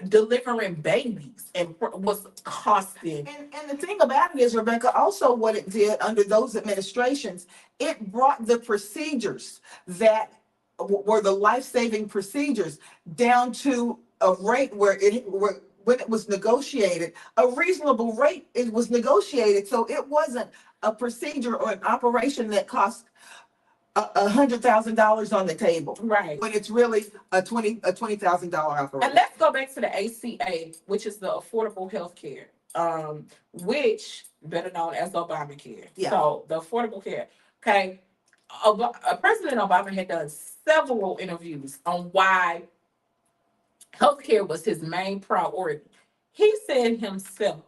Delivering babies and was costing. And the thing about it is, Rebecca, also what it did under those administrations, it brought the procedures that were the life-saving procedures down to a rate where when it was negotiated, a reasonable rate, it was negotiated. So it wasn't a procedure or an operation that cost $100,000 on the table. Right. When it's really a $20,000 operation. And let's go back to the ACA, which is the Affordable Health Care, which better known as Obamacare. Yeah. So the Affordable Care. Okay. President Obama had done several interviews on why healthcare was his main priority. He said himself,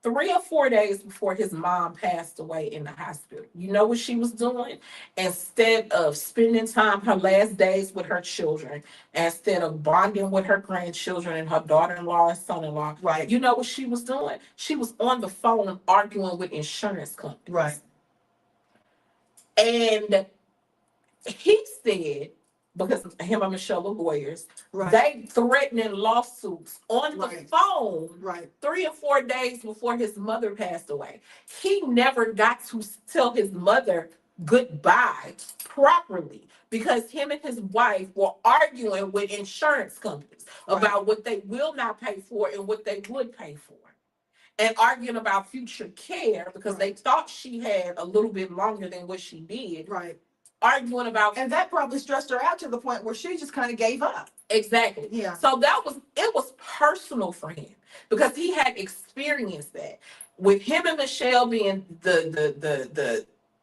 3 or 4 days before his mom passed away in the hospital, you know what she was doing? Instead of spending time, her last days with her children, instead of bonding with her grandchildren and her daughter-in-law and son-in-law, Right. you know what she was doing? She was on the phone arguing with insurance companies. Right. And he said, because him and Michelle are lawyers, Right. they threatening lawsuits on the Right. phone Right. 3 or 4 days before his mother passed away. He never got to tell his mother goodbye properly because him and his wife were arguing with insurance companies Right. about what they will not pay for and what they would pay for. And arguing about future care because they thought she had a little bit longer than what she did. Right. Arguing about, And that probably stressed her out to the point where she just kind of gave up. exactly. Yeah. So it was personal for him because he had experienced that with him and Michelle being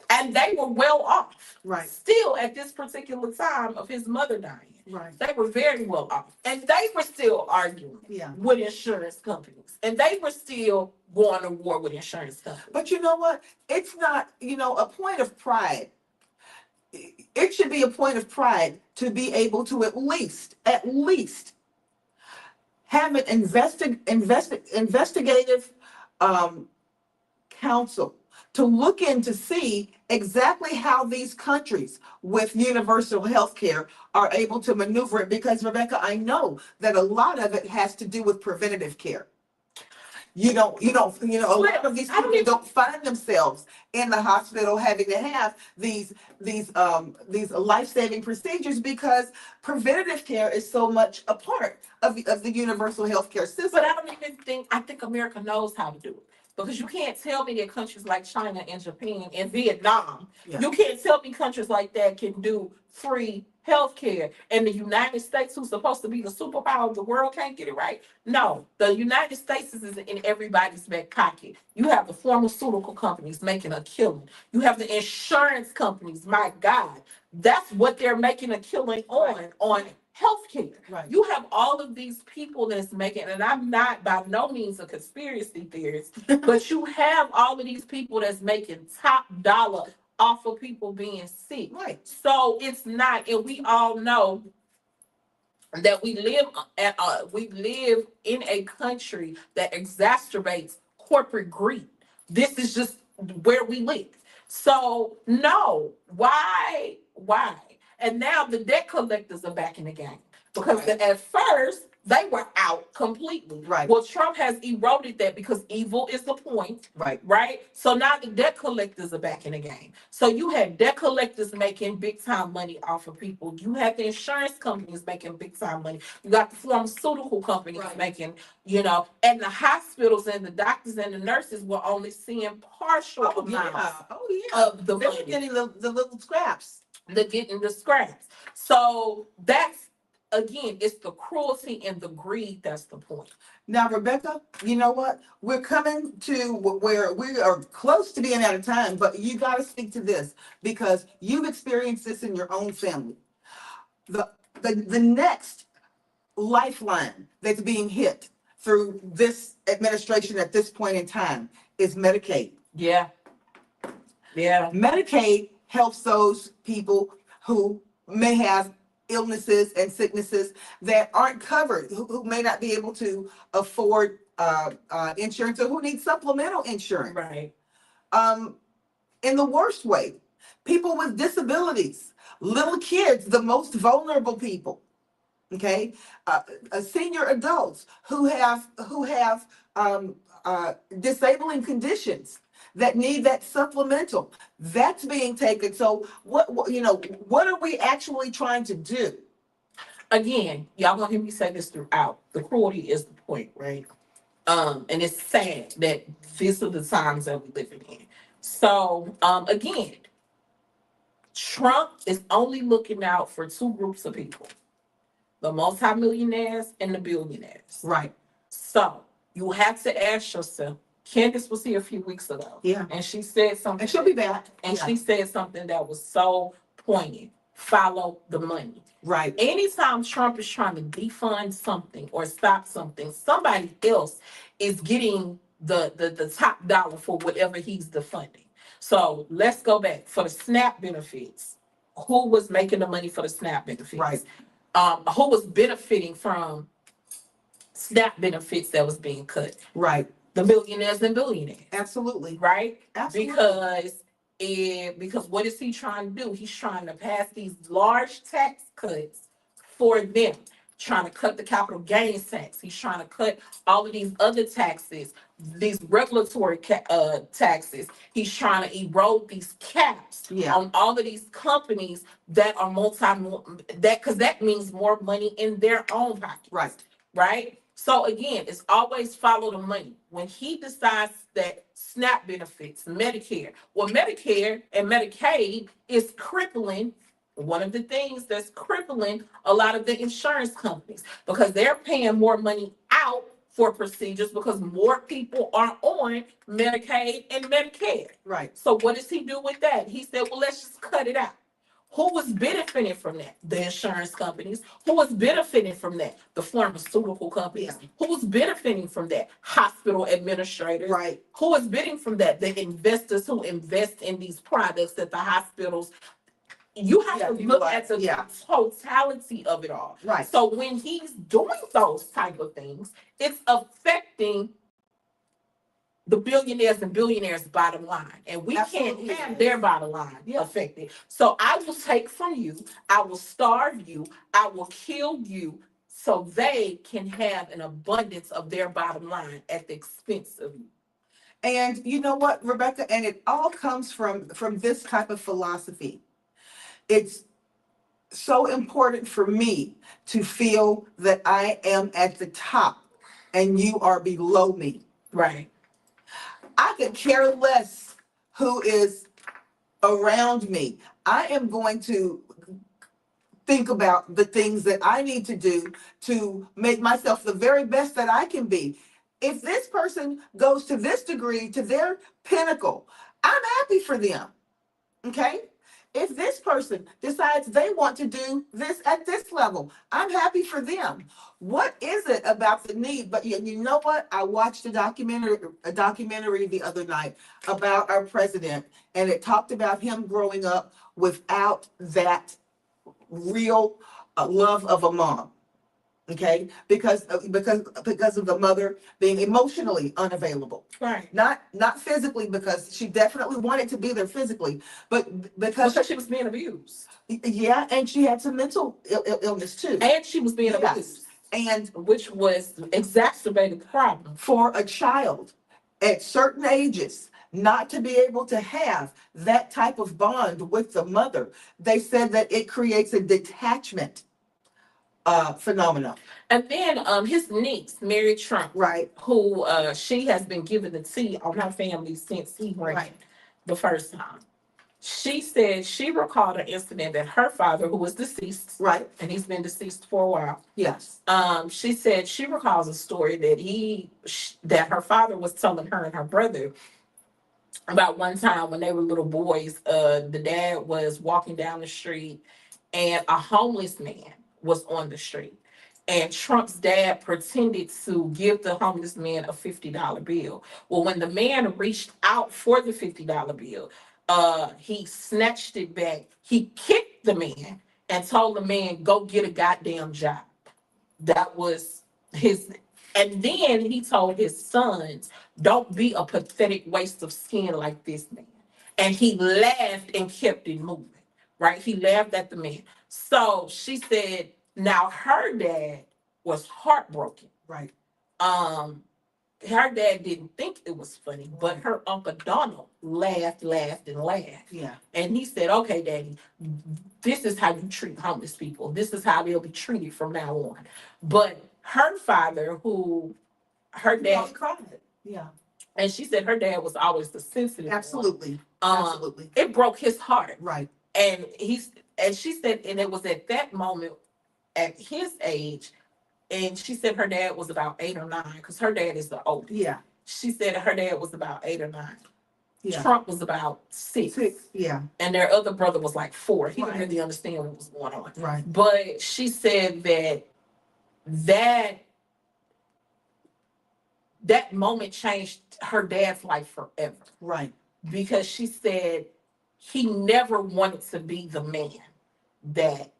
and they were well off. Right. Still at this particular time of his mother dying. Right. They were very well off. And they were still arguing Yeah. with insurance companies. And they were still going to war with insurance companies. But you know what? It's not, a point of pride. It should be a point of pride to be able to at least have an investigative council to look in to see exactly how these countries with universal health care are able to maneuver it. Because, Rebecca, I know that a lot of it has to do with preventative care. A lot of these people don't find themselves in the hospital having to have these life-saving procedures because preventative care is so much a part of the universal healthcare system. But I think America knows how to do it. Because you can't tell me that countries like China and Japan and Vietnam, you can't tell me countries like that can do free healthcare. And the United States, who's supposed to be the superpower of the world, can't get it right. No, the United States is in everybody's back pocket. You have the pharmaceutical companies making a killing. You have the insurance companies, my God. That's what they're making a killing on healthcare. Right. You have all of these people that's making, and I'm not by no means a conspiracy theorist, but you have all of these people that's making top dollar off of people being sick. Right. So it's not, and we all know that we live in a country that exacerbates corporate greed. This is just where we live. So no, why? And now the debt collectors are back in the game because at first they were out completely. Right. Well, Trump has eroded that because evil is the point. Right. Right. So now the debt collectors are back in the game. So you had debt collectors making big time money off of people. You had the insurance companies making big time money. You got the pharmaceutical companies Right. making, and the hospitals and the doctors and the nurses were only seeing partial amounts of the They were money. getting the little scraps. They're getting the scraps. So that's, again, it's the cruelty and the greed that's the point. Now, Rebecca, you know what? We're coming to where we are close to being out of time, but you got to speak to this because you've experienced this in your own family. The next lifeline that's being hit through this administration at this point in time is Medicaid. Yeah. Yeah. Medicaid helps those people who may have illnesses and sicknesses that aren't covered, who may not be able to afford insurance or who need supplemental insurance. Right. In the worst way, people with disabilities, little kids, the most vulnerable people. Okay, senior adults who have disabling conditions that need that supplemental, that's being taken. So what are we actually trying to do? Again, y'all gonna hear me say this throughout. The cruelty is the point, right? And it's sad that these are the times that we're living in. So again, Trump is only looking out for two groups of people: the multimillionaires and the billionaires. Right. So you have to ask yourself. Candace was here a few weeks ago. Yeah. And she said something. And she'll be back. And Yeah. she said something that was so poignant. Follow the money. Right. Anytime Trump is trying to defund something or stop something, somebody else is getting the top dollar for whatever he's defunding. So let's go back. For the SNAP benefits, who was making the money for the SNAP benefits? Right. Who was benefiting from SNAP benefits that was being cut? Right. The millionaires and billionaires. Absolutely. Right? Absolutely. Because what is he trying to do? He's trying to pass these large tax cuts for them, trying to cut the capital gains tax. He's trying to cut all of these other taxes, these regulatory taxes. He's trying to erode these caps Yeah. on all of these companies that are because that means more money in their own pocket. Right. Right? So again, it's always follow the money. When he decides that SNAP benefits, Medicare and Medicaid is crippling, one of the things that's crippling a lot of the insurance companies because they're paying more money out for procedures because more people are on Medicaid and Medicare. Right. So what does he do with that? He said, well, let's just cut it out. Who was benefiting from that? The insurance companies. Who was benefiting from that? The pharmaceutical companies. Yeah. Who was benefiting from that? Hospital administrators. Right. Who was benefiting from that? The investors who invest in these products at the hospitals. You have to look at the totality of it all. Right. So when he's doing those type of things, it's affecting the billionaires and billionaires' bottom line. And we Absolutely. can't have their bottom line affected. So I will take from you, I will starve you, I will kill you so they can have an abundance of their bottom line at the expense of you. And you know what, Rebecca, and it all comes from this type of philosophy. It's so important for me to feel that I am at the top and you are below me. Right. I could care less who is around me. I am going to think about the things that I need to do to make myself the very best that I can be. If this person goes to this degree, to their pinnacle, I'm happy for them. Okay? If this person decides they want to do this at this level, I'm happy for them. What is it about the need? But you know what? I watched a documentary the other night about our president, and it talked about him growing up without that real love of a mom. Okay, because of the mother being emotionally unavailable. Right. Not physically, because she definitely wanted to be there physically, but because she was being abused. Yeah, and she had some mental illness too. And she was being abused. And which was exacerbated the problem. for a child at certain ages not to be able to have that type of bond with the mother, they said that it creates a detachment phenomenon. And then his niece, Mary Trump, Right, who she has been given the tea on her family since he ran right, the first time. She said she recalled an incident that her father, who was deceased, right. and he's been deceased for a while. Yes. She said she recalls a story that her father was telling her and her brother about one time when they were little boys. The dad was walking down the street, and a homeless man was on the street. And Trump's dad pretended to give the homeless man a $50 bill. Well, when the man reached out for the $50 bill, he snatched it back. He kicked the man and told the man, "Go get a goddamn job." That was his. And then he told his sons, "Don't be a pathetic waste of skin like this man." And he laughed and kept it moving, right? He laughed at the man. So she said, now her dad was heartbroken. Right. Um, her dad didn't think it was funny, but her Uncle Donald laughed, and laughed. Yeah. And he said, "Okay, Daddy, this is how you treat homeless people. This is how they'll be treated from now on." But her father, who her Yeah, dad, he cried. Yeah. and she said her dad was always the sensitive one. Absolutely. Absolutely. It broke his heart. Right. And she said, and it was at that moment, at his age, and she said her dad was about 8 or 9, because her dad is the oldest. Yeah. She said her dad was about 8 or 9. Yeah. Trump was about 6. 6. Yeah. And their other brother was like 4. He Right. didn't really understand what was going on. Right. But she said that moment changed her dad's life forever. Right. Because she said he never wanted to be the man that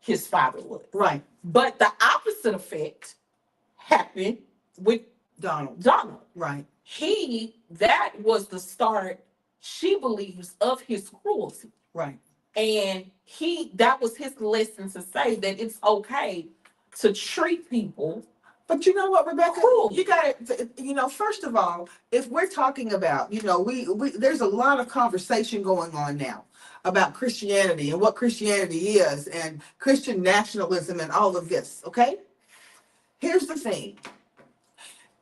his father was. Right. But the opposite effect happened with Donald. Right. Right. That was the start, she believes, of his cruelty. Right. And that was his lesson to say that it's okay to treat people. But you know what, Rebecca? Cool. You got to, first of all, if we're talking about, we there's a lot of conversation going on now about Christianity and what Christianity is and Christian nationalism and all of this, okay? Here's the thing.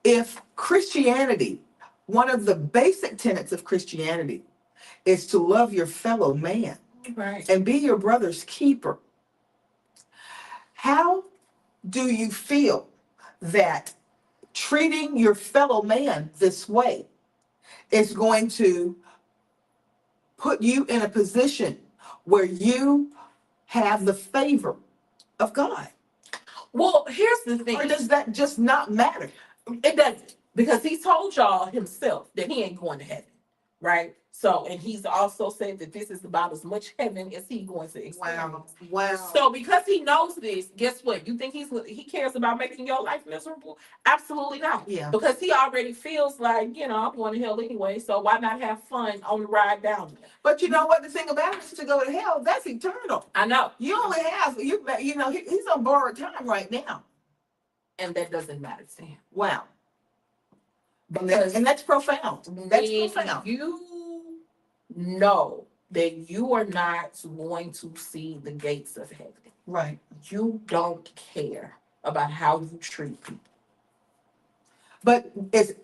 If Christianity, one of the basic tenets of Christianity is to love your fellow man, Right. and be your brother's keeper, how do you feel that treating your fellow man this way is going to put you in a position where you have the favor of God? Well, here's the thing. Or does that just not matter? It doesn't, because he told y'all himself that he ain't going to heaven, right? So, and he's also said that this is about as much heaven as he's going to experience. Wow. So, because he knows this, guess what? You think he cares about making your life miserable? Absolutely not. Yeah. Because he already feels like, I'm going to hell anyway. So why not have fun on the ride down there? But you know what? The thing about it is, to go to hell, that's eternal. I know, You only have he's on borrowed time right now. and that doesn't matter to him. Wow. Because And that's profound. That's when profound. you know that you are not going to see the gates of heaven, Right. you don't care about how you treat people. But does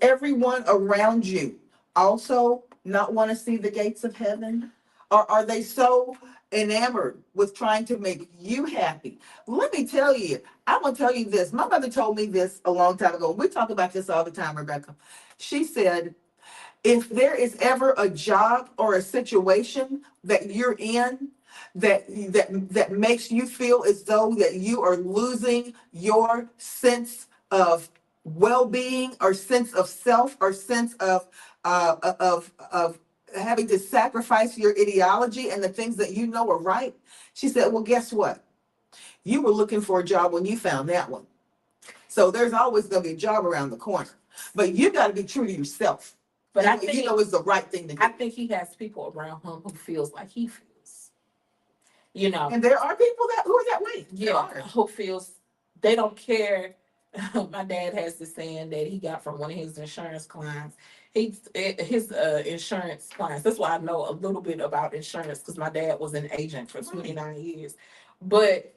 everyone around you also not want to see the gates of heaven? Or are they so enamored with trying to make you happy? Let me tell you, I want to tell you this. My mother told me this a long time ago. We talk about this all the time, Rebecca. She said, if there is ever a job or a situation that you're in that makes you feel as though that you are losing your sense of well-being or sense of self or sense of having to sacrifice your ideology and the things that you know are right, she said, well, guess what? You were looking for a job when you found that one. So there's always going to be a job around the corner. But you got to be true to yourself. But I think it's the right thing to do. I think he has people around him who feels like he feels. And there are people who are that way. Who feels They don't care. My dad has this saying that he got from one of his insurance clients. His insurance clients. That's why I know a little bit about insurance because my dad was an agent for 29 years. But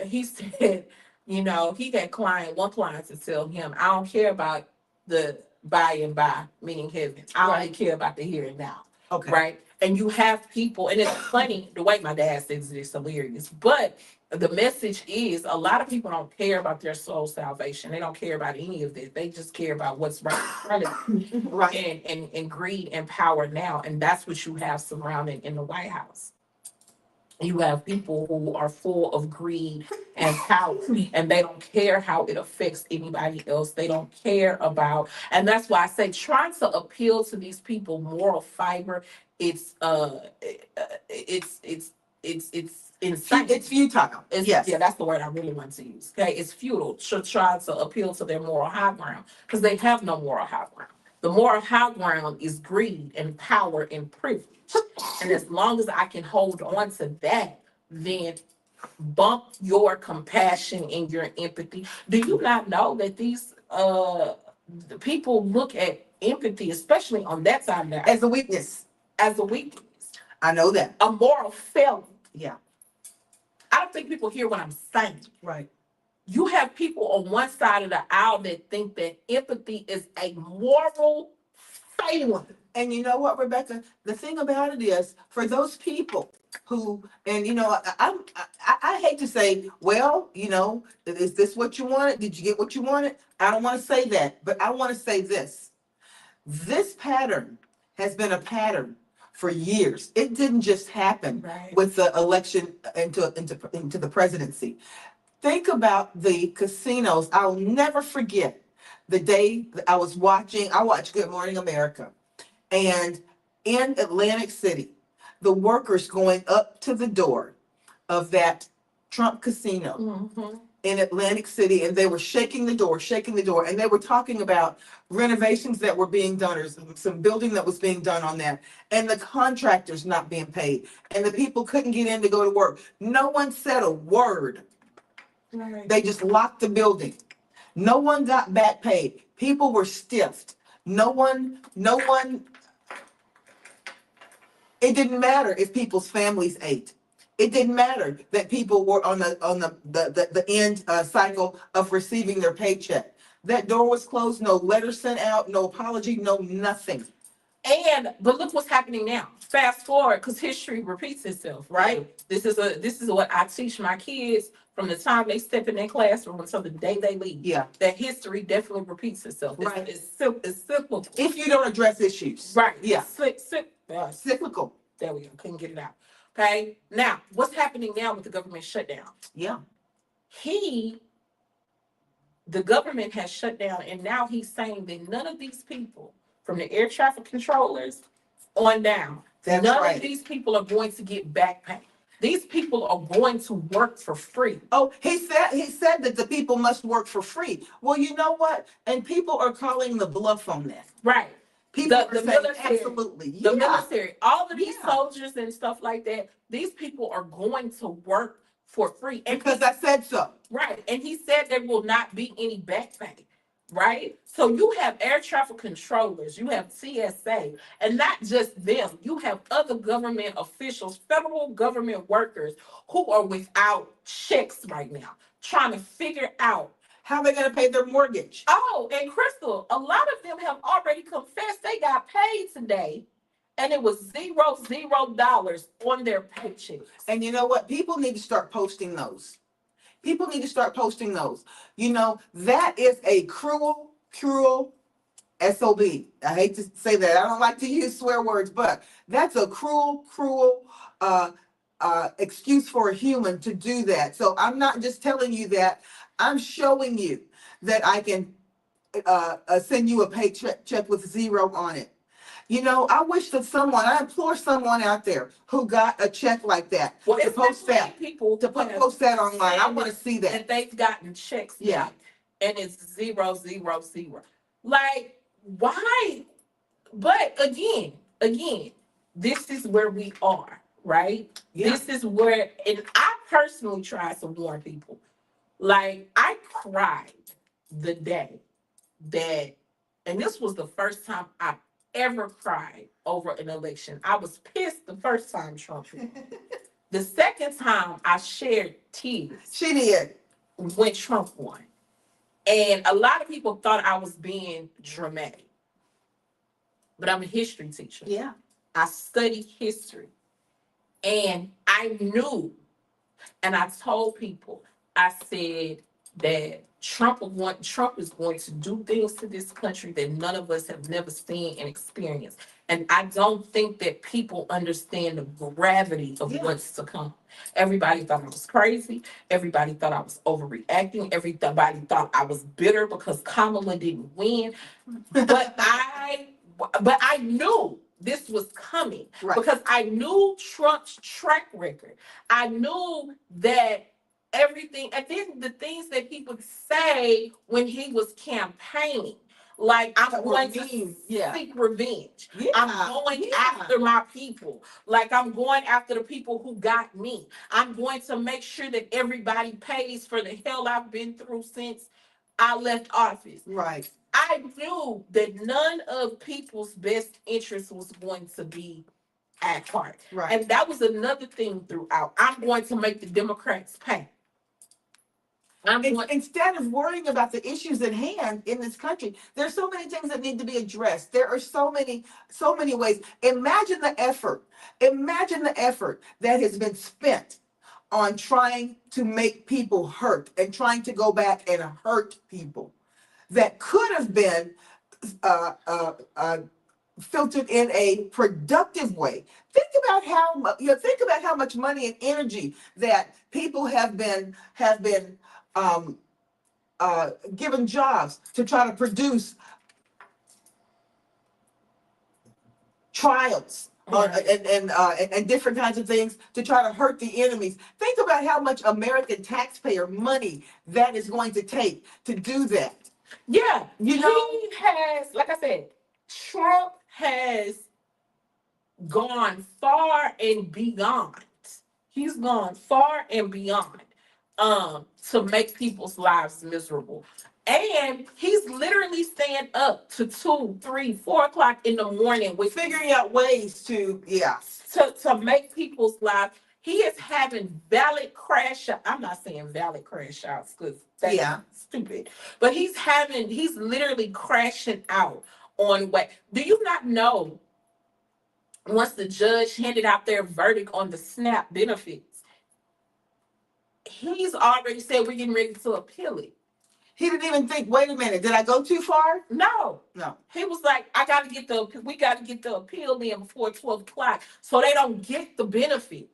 he said, he had one client to tell him, I don't care about the by and by, meaning heaven. I only Right. care about the here and now. Okay. Right. And you have people, and it's funny the way my dad says it is hilarious. But the message is a lot of people don't care about their soul salvation. They don't care about any of this. They just care about what's right in front of them. Right. And greed and power now. And that's what you have surrounding in the White House. You have people who are full of greed and power, and they don't care how it affects anybody else. They don't care about, and that's why I say trying to appeal to these people moral fiber. It's insane. It's futile. Yes. Yeah, that's the word I really want to use. Okay, it's futile to try to appeal to their moral high ground because they have no moral high ground. The moral high ground is greed and power and privilege. And as long as I can hold on to that, then bump your compassion and your empathy. Do you not know that these the people look at empathy, especially on that side of that, As a weakness. as a weakness, I know that. a moral failing? Yeah. I don't think people hear what I'm saying. Right. You have people on one side of the aisle that think that empathy is a moral failing. And you know what, Rebecca? The thing about it is, for those people who, and I hate to say, well, is this what you wanted? Did you get what you wanted? I don't want to say that, but I want to say this. This pattern has been a pattern for years. It didn't just happen Right. with the election into the presidency. Think about the casinos. I'll never forget the day that I watched Good Morning America. And in Atlantic City, the workers going up to the door of that Trump casino Mm-hmm. in Atlantic City, and they were shaking the door, and they were talking about renovations that were being done, or some building that was being done on that, and the contractors not being paid, and the people couldn't get in to go to work. No one said a word. Right. They just locked the building. No one got back paid. People were stiffed. No one. It didn't matter if people's families ate. It didn't matter that people were on the end cycle of receiving their paycheck. That door was closed, no letter sent out, no apology, no nothing. But look what's happening now. Fast forward, because history repeats itself, right? This is what I teach my kids from the time they step in their classroom until the day they leave. Yeah. That history definitely repeats itself. Right. It's simple. If you don't address issues. Right. Yeah. Cyclical. There we go. Couldn't get it out. Okay. Now, what's happening now with the government shutdown? Yeah. The government has shut down, and now he's saying that none of these people, from the air traffic controllers on down, That's none right. of these people are going to get back pay. These people are going to work for free. Oh, he said that the people must work for free. Well, you know what? And people are calling the bluff on that. Right. People The are saying military, absolutely. The Yeah. military, all of these Yeah. soldiers and stuff like that, these people are going to work for free. And Because I said so. right. And he said there will not be any back pay. Right? So you have air traffic controllers, you have TSA, and not just them. You have other government officials, federal government workers who are without checks right now, trying to figure out how they're going to pay their mortgage. Oh, and Crystal, a lot of them have already confessed they got paid today, and it was $0 on their paychecks. And you know what? People need to start posting those. People need to start posting those. That is a cruel SOB. I hate to say that. I don't like to use swear words, but that's a cruel excuse for a human to do that. So I'm not just telling you that. I'm showing you that I can send you a paycheck with zero on it. I wish that I implore someone out there who got a check like that to post that. People to post that online. I want to see that. And they've gotten checks. Yeah. And it's 000. Like, why? But again, this is where we are, right? Yeah. This is where, and I personally try to warn people. Like, I cried the day that, and this was the first time I ever cried over an election. I was pissed the first time Trump won. The second time I shared tears She did. when Trump won. And a lot of people thought I was being dramatic. But I'm a history teacher. Yeah. I study history. And I knew, and I told people, I said that Trump is going to do things to this country that none of us have never seen and experienced. And I don't think that people understand the gravity of what's to come. Everybody thought I was crazy. Everybody thought I was overreacting. Everybody thought I was bitter because Kamala didn't win. But I knew this was coming, Right. because I knew Trump's track record. I knew that everything, and then the things that he would say when he was campaigning, like, I'm going to seek revenge. Yeah. I'm going after my people. Like, I'm going after the people who got me. I'm going to make sure that everybody pays for the hell I've been through since I left office. Right. I knew that none of people's best interest was going to be at heart. Right. And that was another thing throughout. I'm going to make the Democrats pay. Instead of worrying about the issues at hand in this country, there's so many things that need to be addressed. There are so many ways. Imagine the effort that has been spent on trying to make people hurt and trying to go back and hurt people that could have been filtered in a productive way. Think about how much money and energy that people have been given jobs to try to produce trials and different kinds of things to try to hurt the enemies. Think about how much American taxpayer money that is going to take to do that. Yeah, you know, he has, like I said, Trump has gone far and beyond. He's gone far and beyond to make people's lives miserable. And he's literally staying up to 2, 3, 4 o'clock in the morning with figuring out ways to make people's lives. He is having valid crash out. I'm not saying valid crash outs because that's stupid. But he's literally crashing out on what. Do you not know, once the judge handed out their verdict on the SNAP benefits, he's already said we're getting ready to appeal it. He didn't even think, wait a minute, did I go too far? No. He was like, we got to get the appeal in before 12 o'clock so they don't get the benefits.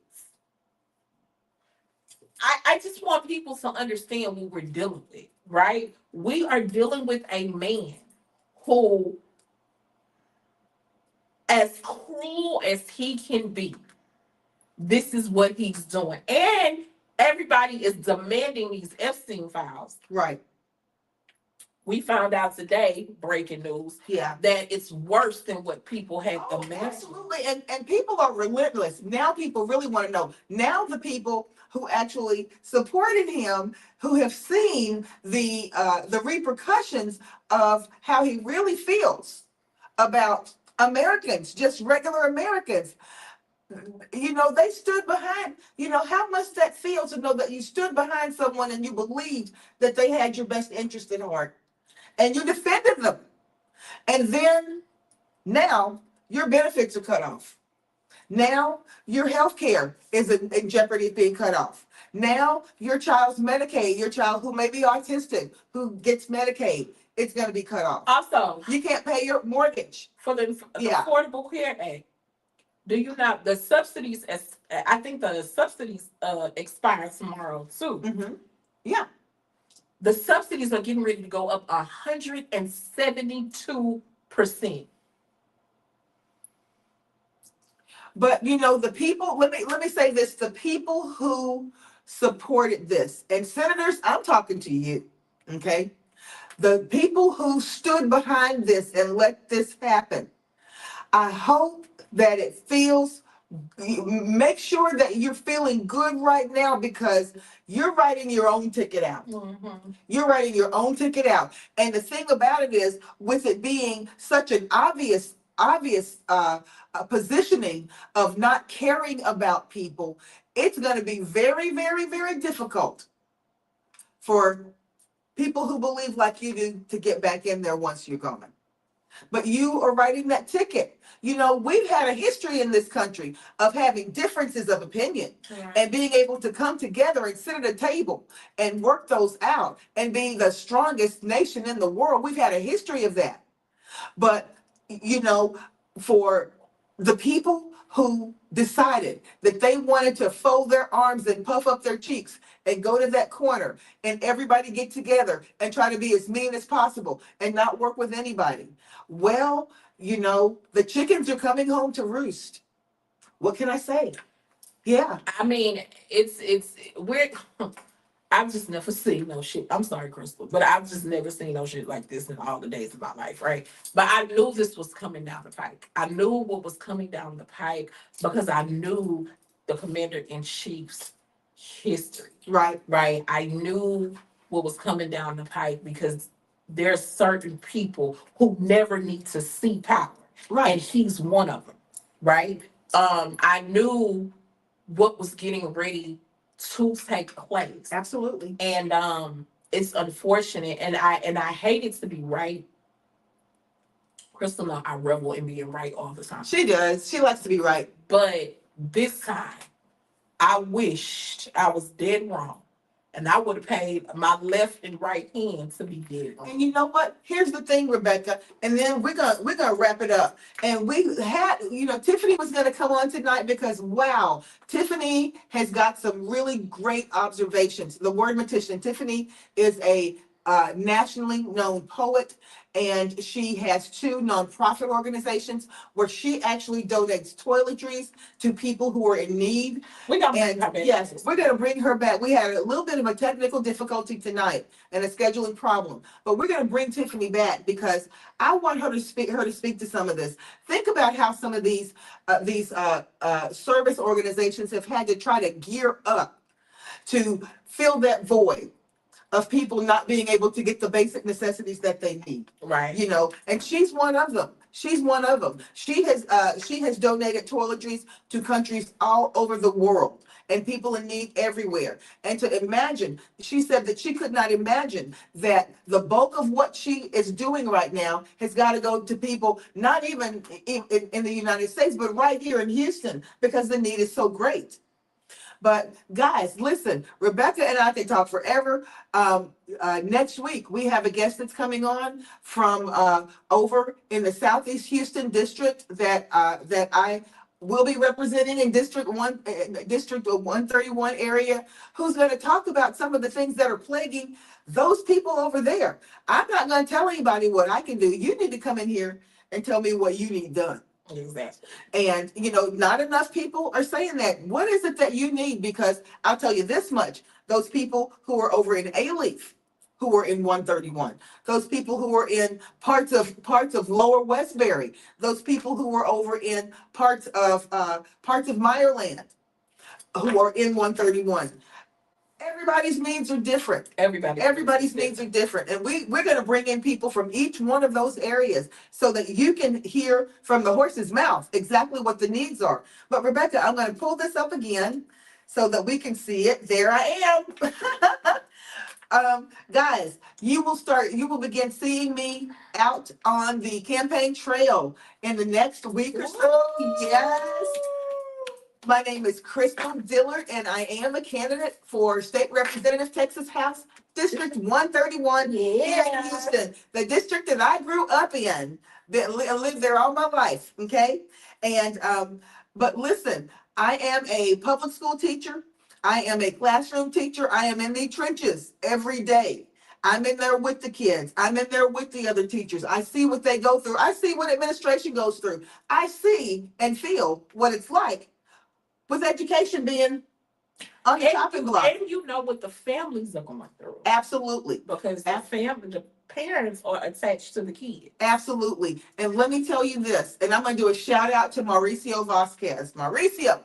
I just want people to understand what we're dealing with, right? We are dealing with a man who, as cruel as he can be, this is what he's doing. And everybody is demanding these Epstein files. Right. We found out today, breaking news, that it's worse than what people had imagined. Absolutely. And people are relentless. Now people really want to know. Now the people who actually supported him, who have seen the repercussions of how he really feels about Americans, just regular Americans. You know, they stood behind, how must that feel to know that you stood behind someone and you believed that they had your best interest at heart and you defended them. And then now your benefits are cut off. Now your health care is in jeopardy of being cut off. Now your child's Medicaid, your child who may be autistic, who gets Medicaid, it's going to be cut off. Also, you can't pay your mortgage. For the Affordable Care Act. Do you not, the subsidies, I think the subsidies expire tomorrow too. Mm-hmm. Yeah. The subsidies are getting ready to go up 172%. But the people, let me say this, the people who supported this, and senators, I'm talking to you, okay? The people who stood behind this and let this happen, I hope that it feels Make sure that you're feeling good right now because you're writing your own ticket out. Mhm. You're writing your own ticket out. And the thing about it is, with it being such an obvious positioning of not caring about people, it's going to be very, very, very difficult for people who believe like you do to get back in there once you're gone. But you are writing that ticket. You know, we've had a history in this country of having differences of opinion Right. and being able to come together and sit at a table and work those out and being the strongest nation in the world. We've had a history of that. But, you know, for the people who decided that they wanted to fold their arms and puff up their cheeks and go to that corner and everybody get together and try to be as mean as possible and not work with anybody. Well, you know, the chickens are coming home to roost. What can I say? Yeah. I mean, it's we're. I've just never seen no shit. I'm sorry, Crystal, but I've just never seen no shit like this in all the days of my life, right? But I knew this was coming down the pike. I knew what was coming down the pike because I knew the commander in chief's history, Right. right? I knew what was coming down the pike because there's certain people who never need to see power, Right. and he's one of them, right? I knew what was getting ready to take place. Absolutely. And it's unfortunate and I hate it to be right. Crystal, I revel in being right all the time. She does. She likes to be right. But this time I wished I was dead wrong. And I would have paid my left and right hand to be dead wrong. And you know what? Here's the thing, Rebecca, and then we're gonna wrap it up. And we had, you know, Tiffany was gonna come on tonight because wow, Tiffany has got some really great observations. The Wordmatician. Tiffany is a nationally known poet, and she has two nonprofit organizations where she actually donates toiletries to people who are in need. We got to And yes, we're going to bring her back. We had a little bit of a technical difficulty tonight and a scheduling problem, but we're going to bring Tiffany back because I want her to speak to some of this. Think about how some of these service organizations have had to try to gear up to fill that void of people not being able to get the basic necessities that they need. right. You know, and she's one of them. She's one of them. She has donated toiletries to countries all over the world and people in need everywhere. And to imagine, she said that she could not imagine that the bulk of what she is doing right now has got to go to people not even in the United States, but right here in Houston because the need is so great. But guys, listen, Rebecca and I can talk forever. Next week, we have a guest that's coming on from over in the Southeast Houston district that I will be representing in District 131 area, who's going to talk about some of the things that are plaguing those people over there. I'm not going to tell anybody what I can do. You need to come in here and tell me what you need done. Exactly. And, you know, not enough people are saying that. What is it that you need? Because I'll tell you this much, those people who are over in Alief, who are in 131, those people who are in parts of Lower Westbury, those people who are over in parts of Meyerland, who are in 131. Everybody's needs are different. Everybody's needs are different. And we're going to bring in people from each one of those areas so that you can hear from the horse's mouth exactly what the needs are. But Rebecca, I'm going to pull this up again so that we can see it. There I am. Guys, you will begin seeing me out on the campaign trail in the next week or so. Yes. My name is Crystal Dillard, and I am a candidate for State Representative, Texas House, District 131 here in Houston, the district that I grew up in, that lived there all my life, okay? And, but listen, I am a public school teacher. I am a classroom teacher. I am in the trenches every day. I'm in there with the kids. I'm in there with the other teachers. I see what they go through. I see what administration goes through. I see and feel what it's like with education being on the chopping block. And you know what the families are going through. Absolutely. Because the parents are attached to the kid. Absolutely. And let me tell you this, and I'm going to do a shout out to Mauricio Vasquez. Mauricio,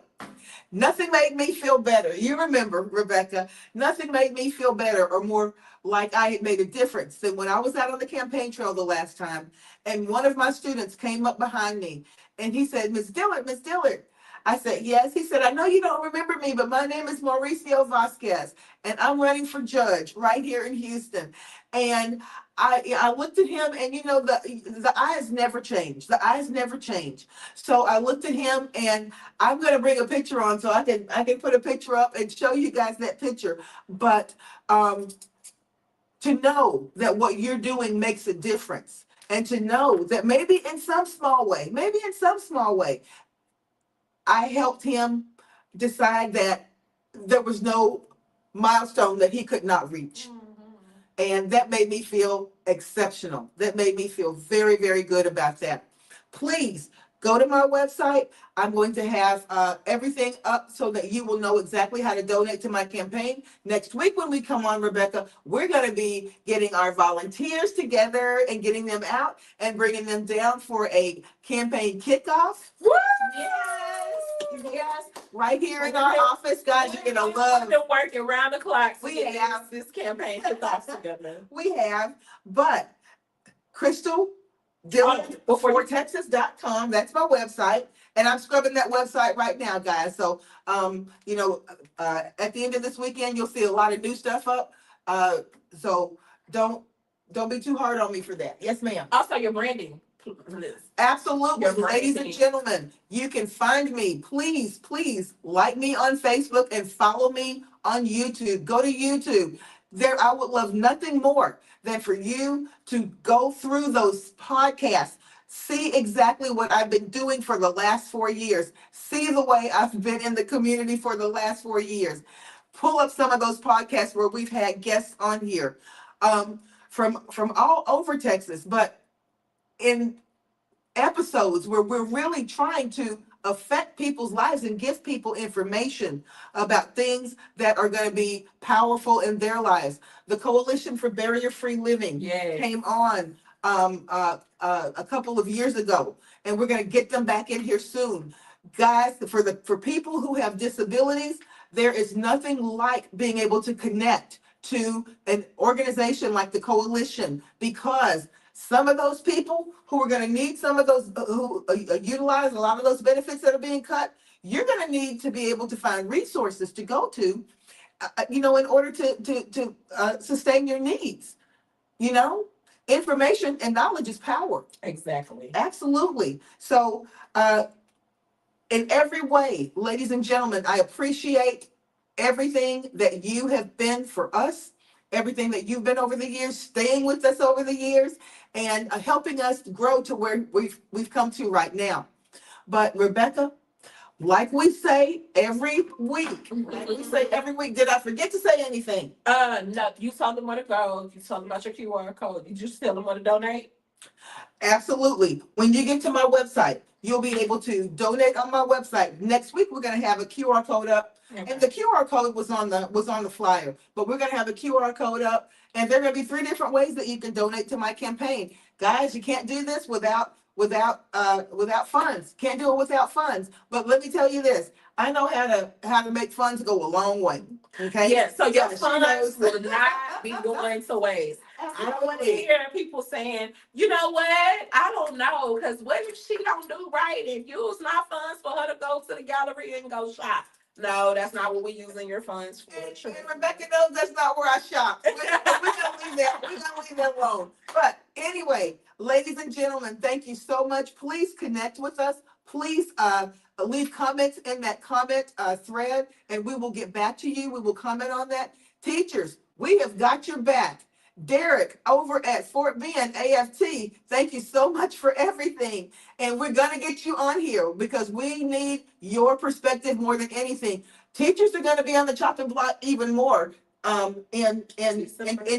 nothing made me feel better. You remember, Rebecca, nothing made me feel better or more like I had made a difference than when I was out on the campaign trail the last time. And one of my students came up behind me and he said, Miss Dillard, Miss Dillard. I said, yes. He said, I know you don't remember me, but my name is Mauricio Vasquez and I'm running for judge right here in Houston. And I looked at him and the eyes never change. The eyes never change. So I looked at him and I'm going to bring a picture on so I can put a picture up and show you guys that picture. But to know that what you're doing makes a difference, and to know that maybe in some small way, I helped him decide that there was no milestone that he could not reach. And that made me feel exceptional. That made me feel very, very good about that. Please go to my website. I'm going to have everything up so that you will know exactly how to donate to my campaign. Next week when we come on, Rebecca, we're going to be getting our volunteers together and getting them out and bringing them down for a campaign kickoff. Woo! Yes. Right here in our office, guys, you're going to love. We've been working round the clock. We have this campaign kickoff together. We have, but Crystal Dillard, fortexas.com. That's my website. And I'm scrubbing that website right now, guys. So, at the end of this weekend, you'll see a lot of new stuff up. So don't be too hard on me for that. Yes, ma'am. Also, your branding. Absolutely. Ladies and gentlemen, you can find me. Please, please like me on Facebook and follow me on YouTube. Go to YouTube. I would love nothing more than for you to go through those podcasts, see exactly what I've been doing for the last 4 years, see the way I've been in the community for the last 4 years. Pull up some of those podcasts where we've had guests on here from all over Texas, but in episodes where we're really trying to affect people's lives and give people information about things that are going to be powerful in their lives. The Coalition for Barrier-Free Living came on a couple of years ago, and we're going to get them back in here soon. Guys, for people who have disabilities, there is nothing like being able to connect to an organization like the Coalition, because some of those people who are going to need some of those, who utilize a lot of those benefits that are being cut, you're going to need to be able to find resources to go to, in order to sustain your needs. Information and knowledge is power. Exactly. Absolutely. So, in every way, ladies and gentlemen, I appreciate everything that you have been for us, everything that you've been over the years, staying with us over the years, and helping us grow to where we've come to right now. But Rebecca, like we say every week, did I forget to say anything? No, you told them where to go. You told them about your QR code. Did you just tell them where to donate? Absolutely. When you get to my website, you'll be able to donate on my website. Next week, we're going to have a QR code up. Okay. And the QR code was on the flyer, but we're going to have a QR code up, and there are going to be 3 different ways that you can donate to my campaign. Guys, you can't do this without funds. Can't do it without funds. But let me tell you this: I know how to make funds go a long way. Okay. Yeah. So your funds will not be going to waste. I don't want to hear people saying, you know what? I don't know, because what if she don't do right and use my funds for her to go to the gallery and go shop? No, that's not what we're using your funds for. And Rebecca knows that's not where I shop. We're gonna leave that. We're gonna leave that alone. But anyway, ladies and gentlemen, thank you so much. Please connect with us. Please leave comments in that comment thread, and we will get back to you. We will comment on that. Teachers, we have got your back. Derek over at Fort Bend AFT, thank you so much for everything. And we're going to get you on here because we need your perspective more than anything. Teachers are going to be on the chopping block even more in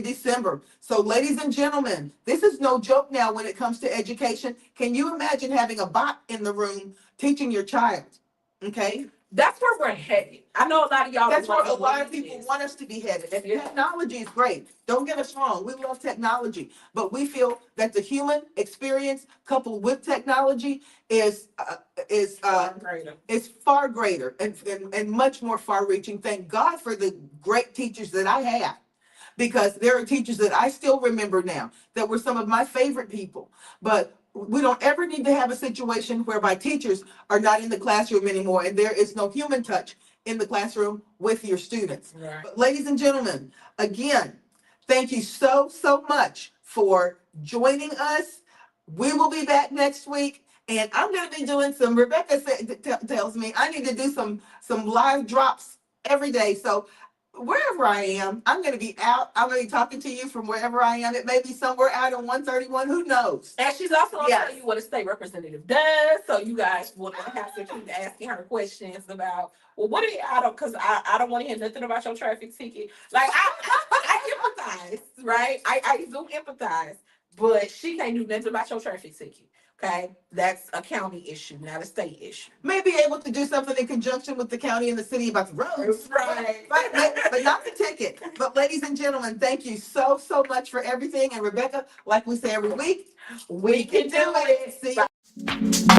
December. So ladies and gentlemen, this is no joke now when it comes to education. Can you imagine having a bot in the room teaching your child? Okay. That's where we're headed. I know a lot of y'all. That's don't where a wanna lot of believe people this. want us to be headed. And Yeah. technology is great. Don't get us wrong. We love technology, but we feel that the human experience coupled with technology is Greater. is far greater and much more far reaching. Thank God for the great teachers that I had, because there are teachers that I still remember now that were some of my favorite people. But we don't ever need to have a situation whereby teachers are not in the classroom anymore and there is no human touch in the classroom with your students. Right. But ladies and gentlemen, again, thank you so much for joining us. We will be back next week. And I'm going to be doing some. Rebecca tells me I need to do some live drops every day. So wherever I am, I'm going to be out. I'm going to be talking to you from wherever I am. It may be somewhere out on 131. Who knows? And she's also gonna Yes. tell you what a state representative does, so you guys will not have to keep asking her questions about, well, what are you, I don't, because I don't want to hear nothing about your traffic ticket. Like I empathize, right? I do empathize, but she can't do nothing about your traffic ticket. Okay, that's a county issue, not a state issue. May be able to do something in conjunction with the county and the city about the roads. Right. But not the ticket. But ladies and gentlemen, thank you so much for everything. And Rebecca, like we say every week, We can do it. See you.